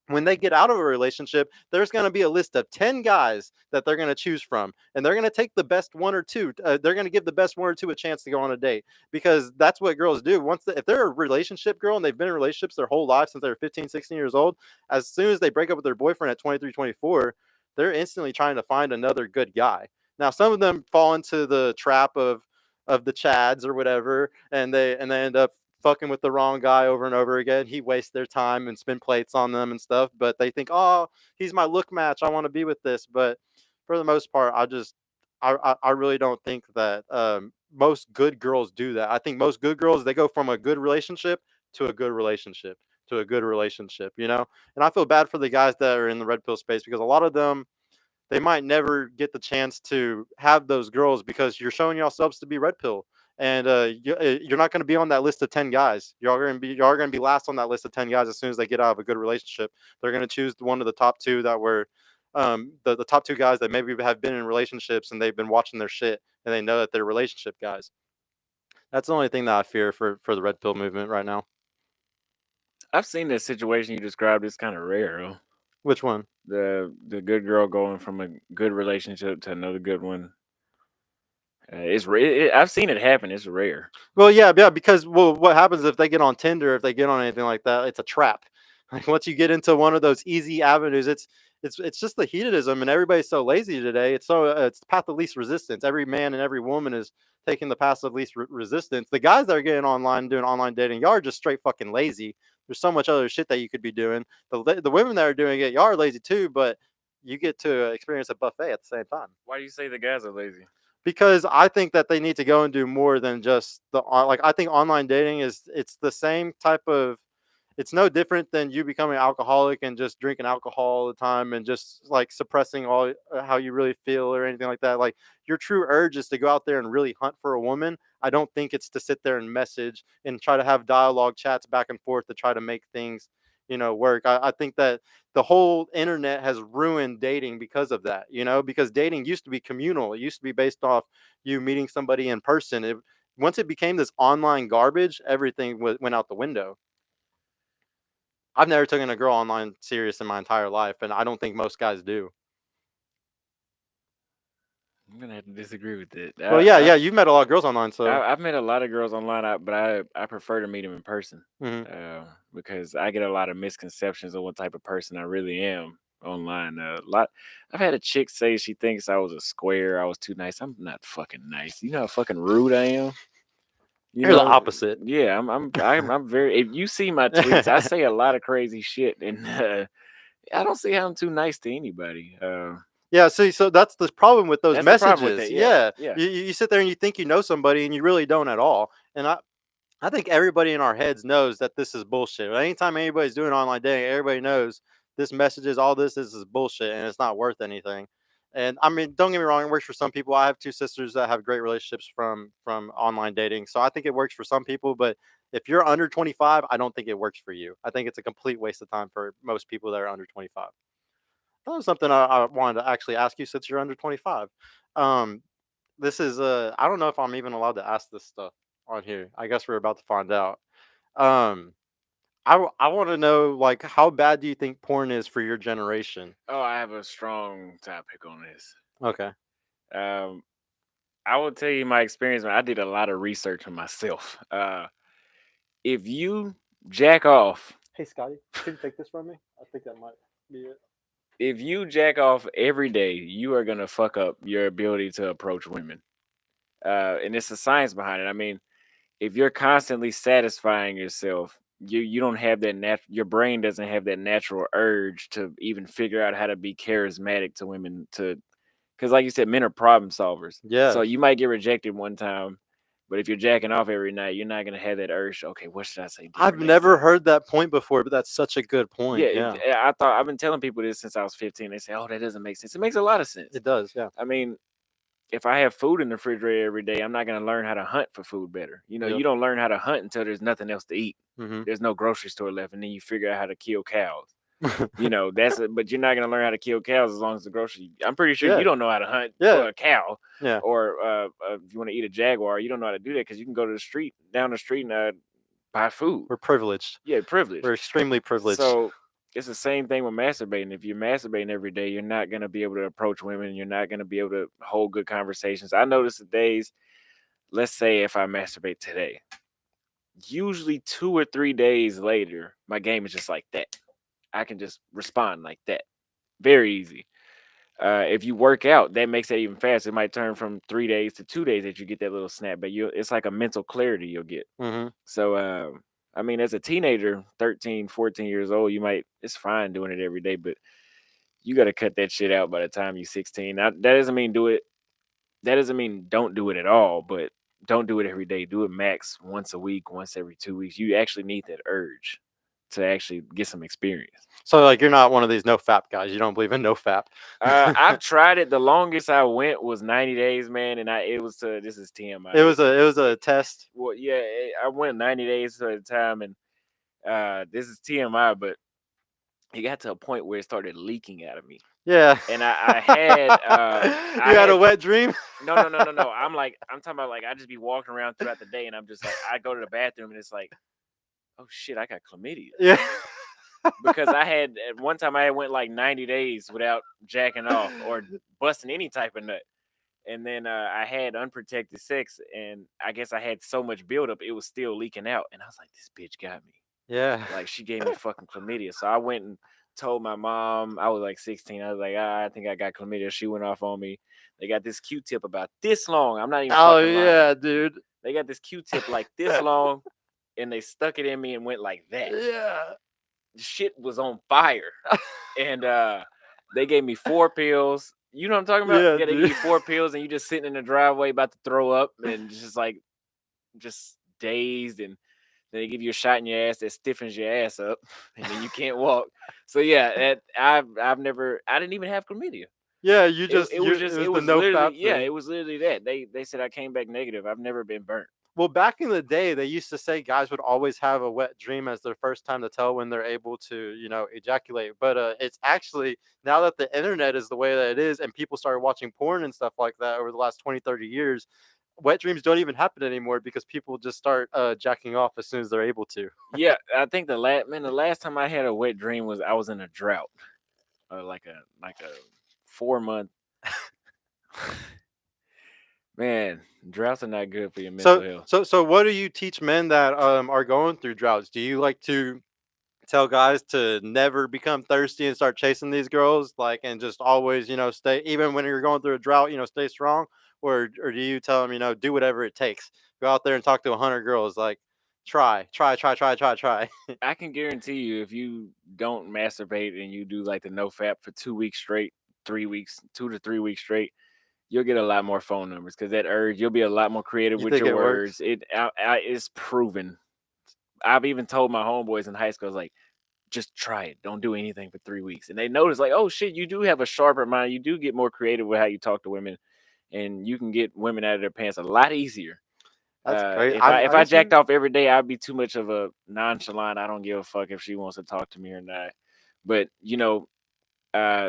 when they get out of a relationship, there's going to be a list of 10 guys that they're going to choose from, and they're going to take the best one or two. They're going to give the best one or two a chance to go on a date, because that's what girls do. If they're a relationship girl and they've been in relationships their whole life since they were 15, 16 years old, as soon as they break up with their boyfriend at 23, 24, they're instantly trying to find another good guy. Now, some of them fall into the trap of the chads or whatever, and they end up fucking with the wrong guy over and over again. He wastes their time and spin plates on them and stuff, but they think, oh, he's my look match, I want to be with this. But for the most part, I really don't think that most good girls do that. I think most good girls, they go from a good relationship to a good relationship to a good relationship. And I feel bad for the guys that are in the red pill space, because a lot of them, they might never get the chance to have those girls because you're showing yourselves to be red pill. And you're not going to be on that list of 10 guys. You are going to be last on that list of 10 guys as soon as they get out of a good relationship. They're going to choose one of the top two that were the top two guys that maybe have been in relationships, and they've been watching their shit, and they know that they're relationship guys. That's the only thing that I fear for the red pill movement right now. I've seen this situation you described. It's kind of rare, though. Which one? The good girl going from a good relationship to another good one. It's rare. I've seen it happen. It's rare. Well, yeah, because what happens if they get on Tinder, if they get on anything like that, it's a trap. Like, once you get into one of those easy avenues, it's just the hedonism, and everybody's so lazy today. It's the path of least resistance. Every man and every woman is taking the path of least resistance. The guys that are getting online doing online dating, y'all are just straight fucking lazy. There's so much other shit that you could be doing. The women that are doing it, y'all are lazy too, but you get to experience a buffet at the same time. Why do you say the guys are lazy? Because I think that they need to go and do more than just I think online dating it's the same type of, it's no different than you becoming an alcoholic and just drinking alcohol all the time and just like suppressing all how you really feel or anything like that. Like, your true urge is to go out there and really hunt for a woman. I don't think it's to sit there and message and try to have dialogue chats back and forth to try to make things work. I think that the whole internet has ruined dating because of that, because dating used to be communal. It used to be based off you meeting somebody in person. Once it became this online garbage, everything went out the window. I've never taken a girl online serious in my entire life, and I don't think most guys do. I'm gonna have to disagree with it. Well, yeah, you've met a lot of girls online, so. I've met a lot of girls online, but I prefer to meet them in person Mhm. because I get a lot of misconceptions of what type of person I really am online. I've had a chick say she thinks I was a square. I was too nice. I'm not fucking nice. You know how fucking rude I am. You're the opposite. Yeah, I'm very. If you see my tweets, I say a lot of crazy shit, and I don't see how I'm too nice to anybody. Yeah, see, so that's the problem with those That's the problem with messages. it, yeah, Yeah, yeah. you sit there and you think you know somebody, and you really don't at all. And I think everybody in our heads knows that this is bullshit. Anytime anybody's doing online dating, everybody knows this messages, all this is bullshit, and it's not worth anything. And I mean, don't get me wrong, it works for some people. I have two sisters that have great relationships from online dating, so I think it works for some people. But if you're under 25, I don't think it works for you. I think it's a complete waste of time for most people that are under 25. That was something I wanted to actually ask you since you're under 25. Um, this is I don't know if I'm even allowed to ask this stuff on here. I guess we're about to find out. Um, I want to know, like, how bad do you think porn is for your generation? Oh, I have a strong topic on this. Okay. Um, I will tell you my experience. I did a lot of research on myself. If you jack off, Hey, Scotty, can you take this from me? I think that might be it. if you jack off every day, you are gonna fuck up your ability to approach women. And it's a science behind it. I mean, if you're constantly satisfying yourself, you don't have that your brain doesn't have that natural urge to even figure out how to be charismatic to women, to because like you said, men are problem solvers. So Yes. you might get rejected one time, but if you're jacking off every night, you're not gonna have that urge. Okay, what should I say I've different next never time? heard that point before, but that's such a good Yeah, point. Yeah, I thought I've been telling people this since I was 15. They say, "Oh, that doesn't make sense." It makes a lot of sense. it does. Yeah. I mean, if I have food in the refrigerator every day, I'm not gonna learn how to hunt for food better. You know, Yep. you don't learn how to hunt until there's nothing else to eat. Mm-hmm. There's no grocery store left, and then you figure out how to kill cows. You know, but you're not gonna learn how to kill cows as long as the grocery. I'm pretty sure Yeah. you don't know how to hunt Yeah. for a cow, Yeah. or if you want to eat a jaguar, you don't know how to do that because you can go to the street, down the street, and buy food. We're privileged. Yeah, privilege. We're extremely privileged. So it's the same thing with masturbating. If you're masturbating every day, you're not gonna be able to approach women. You're not gonna be able to hold good conversations. I notice the days. Let's say if I masturbate today, usually 2 or 3 days later, my game is just like that. I can just respond like that. Very easy. If you work out, that makes it even faster. It might turn from 3 days to 2 days that you get that little snap, but it's like a mental clarity you'll get. Mm-hmm. So, I mean, as a teenager, 13, 14 years old, it's fine doing it every day, but you got to cut that shit out by the time you're 16. Now, that doesn't mean do it. That doesn't mean don't do it at all, but don't do it every day. Do it max once a week, once every 2 weeks. You actually need that urge to actually get some experience. So, like, you're not one of these Nofap guys. You don't believe in Nofap. I've tried it. The longest I went was 90 days, man, and this is TMI. It was a test. Well, yeah, I went 90 days at a time, and this is TMI, but it got to a point where it started leaking out of me. Yeah. And I had you had a wet dream? No. I'm talking about, like, I just be walking around throughout the day, and I'm just like, I go to the bathroom, and it's like, oh shit, I got chlamydia. Yeah. Because at one time I went like 90 days without jacking off or busting any type of nut. And then I had unprotected sex, and I guess I had so much buildup, it was still leaking out. And I was like, this bitch got me. Yeah. Like, she gave me fucking chlamydia. So I went and told my mom. I was like 16. I was like, I think I got chlamydia. She went off on me. They got this Q-tip about this long. I'm not even fucking lying. Yeah, dude. They got this Q-tip like this long, and they stuck it in me and went like that. Yeah. Shit was on fire. And they gave me 4 pills. You know what I'm talking about? Yeah, They dude. give you 4 pills, and you just sitting in the driveway about to throw up, and just dazed. And then they give you a shot in your ass that stiffens your ass up, and then you can't walk. So yeah, I didn't even have chlamydia. Yeah, It was the Nofap literally, yeah, thing. it was literally that. They said I came back negative. I've never been burnt. Well, back in the day, they used to say guys would always have a wet dream as their first time to tell when they're able to, ejaculate. But it's actually, now that the internet is the way that it is, and people started watching porn and stuff like that over the last 20, 30 years, wet dreams don't even happen anymore because people just start jacking off as soon as they're able to. Yeah, I think the last time I had a wet dream was I was in a drought, like a 4-month. Man, droughts are not good for your mental health. So what do you teach men that are going through droughts? Do you like to tell guys to never become thirsty and start chasing these girls, like, and just always, stay, even when you're going through a drought, stay strong? Or do you tell them, do whatever it takes, go out there and talk to 100 girls, like, try. I can guarantee you, if you don't masturbate and you do like the Nofap for 2 weeks straight, 3 weeks, 2 to 3 weeks straight, you'll get a lot more phone numbers because that urge, you'll be a lot more creative You with think your it works? words. It's proven. I've even told my homeboys in high school, I was like, just try it. Don't do anything for 3 weeks. And they notice, like, oh shit, you do have a sharper mind. You do get more creative with how you talk to women, and you can get women out of their pants a lot easier. That's great. If I used to- jacked off every day, I'd be too much of a nonchalant. I don't give a fuck if she wants to talk to me or not. But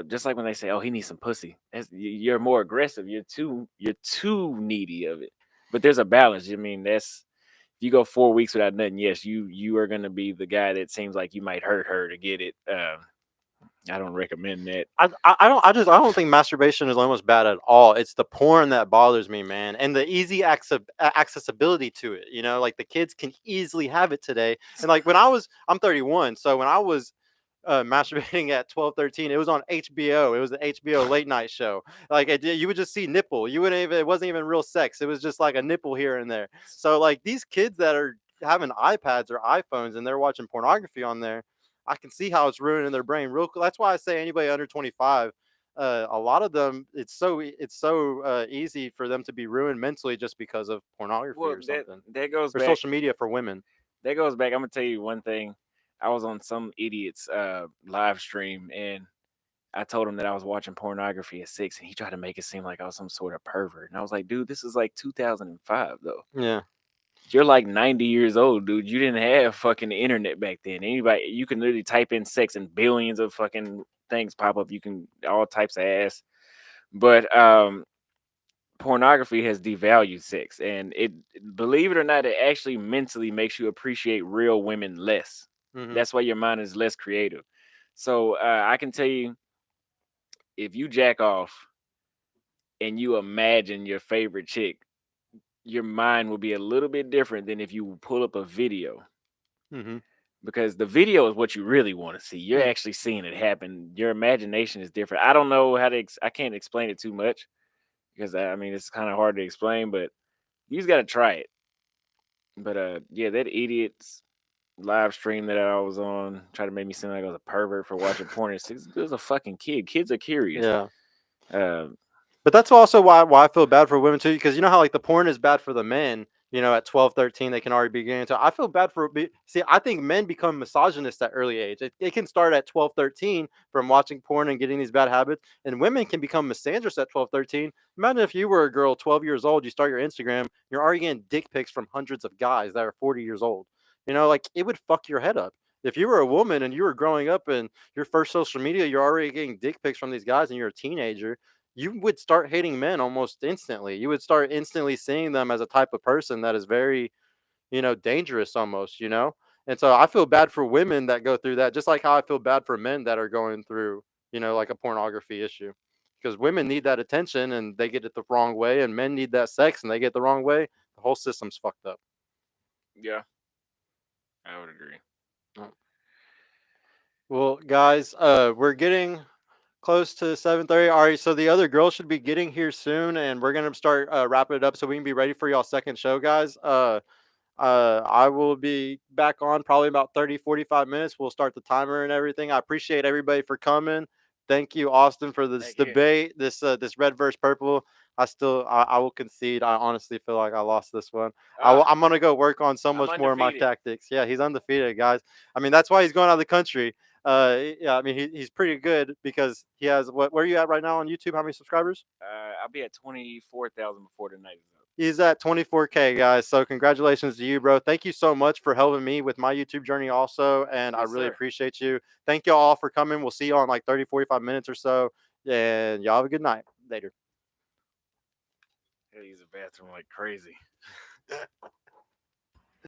just like when they say, "Oh, he needs some pussy," you're more aggressive. You're too needy of it. But there's a balance. I mean, if you go 4 weeks without nothing, yes, you are gonna be the guy that seems like you might hurt her to get it. I don't recommend that. I don't think masturbation is almost bad at all. It's the porn that bothers me, man, and the easy accessibility to it. Like the kids can easily have it today. And like I'm 31, so when I was masturbating at 12, 13, it was on HBO. It was an HBO late night show. Like you would just see nipple. You wouldn't even. It wasn't even real sex. It was just like a nipple here and there. So like these kids that are having iPads or iPhones and they're watching pornography on there, I can see how it's ruining their brain real. That's why I say anybody under 25. A lot of them, it's so easy for them to be ruined mentally just because of pornography Well, or something, that goes or back. social media for women. That goes back. I'm gonna tell you one thing. I was on some idiot's live stream, and I told him that I was watching pornography at 6, and he tried to make it seem like I was some sort of pervert. And I was like, dude, this is like 2005, though. Yeah. You're like 90 years old, dude. You didn't have fucking internet back then. You can literally type in sex and billions of fucking things pop up. You can all types of ass. But pornography has devalued sex, and believe it or not, it actually mentally makes you appreciate real women less. Mm-hmm. That's why your mind is less creative. So I can tell you, if you jack off and you imagine your favorite chick, your mind will be a little bit different than if you pull up a video, Mm-hmm. because the video is what you really want to see. You're Mm. actually seeing it happen. Your imagination is different. I don't know how to. I can't explain it too much because I mean it's kind of hard to explain, but you just got to try it. But yeah, that idiot's live stream that I was on tried to make me seem like I was a pervert for watching porn. It was a fucking kid. Kids are curious. Yeah. Uh, But that's also why I feel bad for women too, because you know how like the porn is bad for the men. At 12, 13, they can already be getting into. I feel bad for. See, I think men become misogynist at early age. It can start at 12, 13 from watching porn and getting these bad habits, and women can become misandrous at 12, 13. Imagine if you were a girl 12 years old, you start your Instagram, you're already getting dick pics from hundreds of guys that are 40 years old. Like it would fuck your head up. If you were a woman and you were growing up and your first social media, you're already getting dick pics from these guys, and you're a teenager, you would start hating men almost instantly. You would start instantly seeing them as a type of person that is very, dangerous almost. And so I feel bad for women that go through that, just like how I feel bad for men that are going through, like a pornography issue. Because women need that attention and they get it the wrong way, and men need that sex and they get it the wrong way. The whole system's fucked up. yeah, I would agree. Well, guys, we're getting close to 7:30. All right, so the other girl should be getting here soon, and we're gonna start wrapping it up so we can be ready for y'all second show, guys. I will be back on probably about 30, 45 minutes. We'll start the timer and everything. I appreciate everybody for coming. Thank you, Austin, for this Thank you. debate, this red versus purple. I will concede. I honestly feel like I lost this one. I'm gonna go work on so I'm much more of my undefeated. tactics. Yeah, he's undefeated, guys. I mean, that's why he's going out of the country. Yeah, I mean, he's pretty good because he has what? Where are you at right now on YouTube? How many subscribers? I'll be at 24,000 before the night is up. He's at 24K, guys. So congratulations to you, bro. Thank you so much for helping me with my YouTube journey also. And I Yes, really sir. appreciate you. Thank you all for coming. We'll see you on like 30, 45 minutes or so. And y'all have a good night. Later. I use the bathroom like crazy.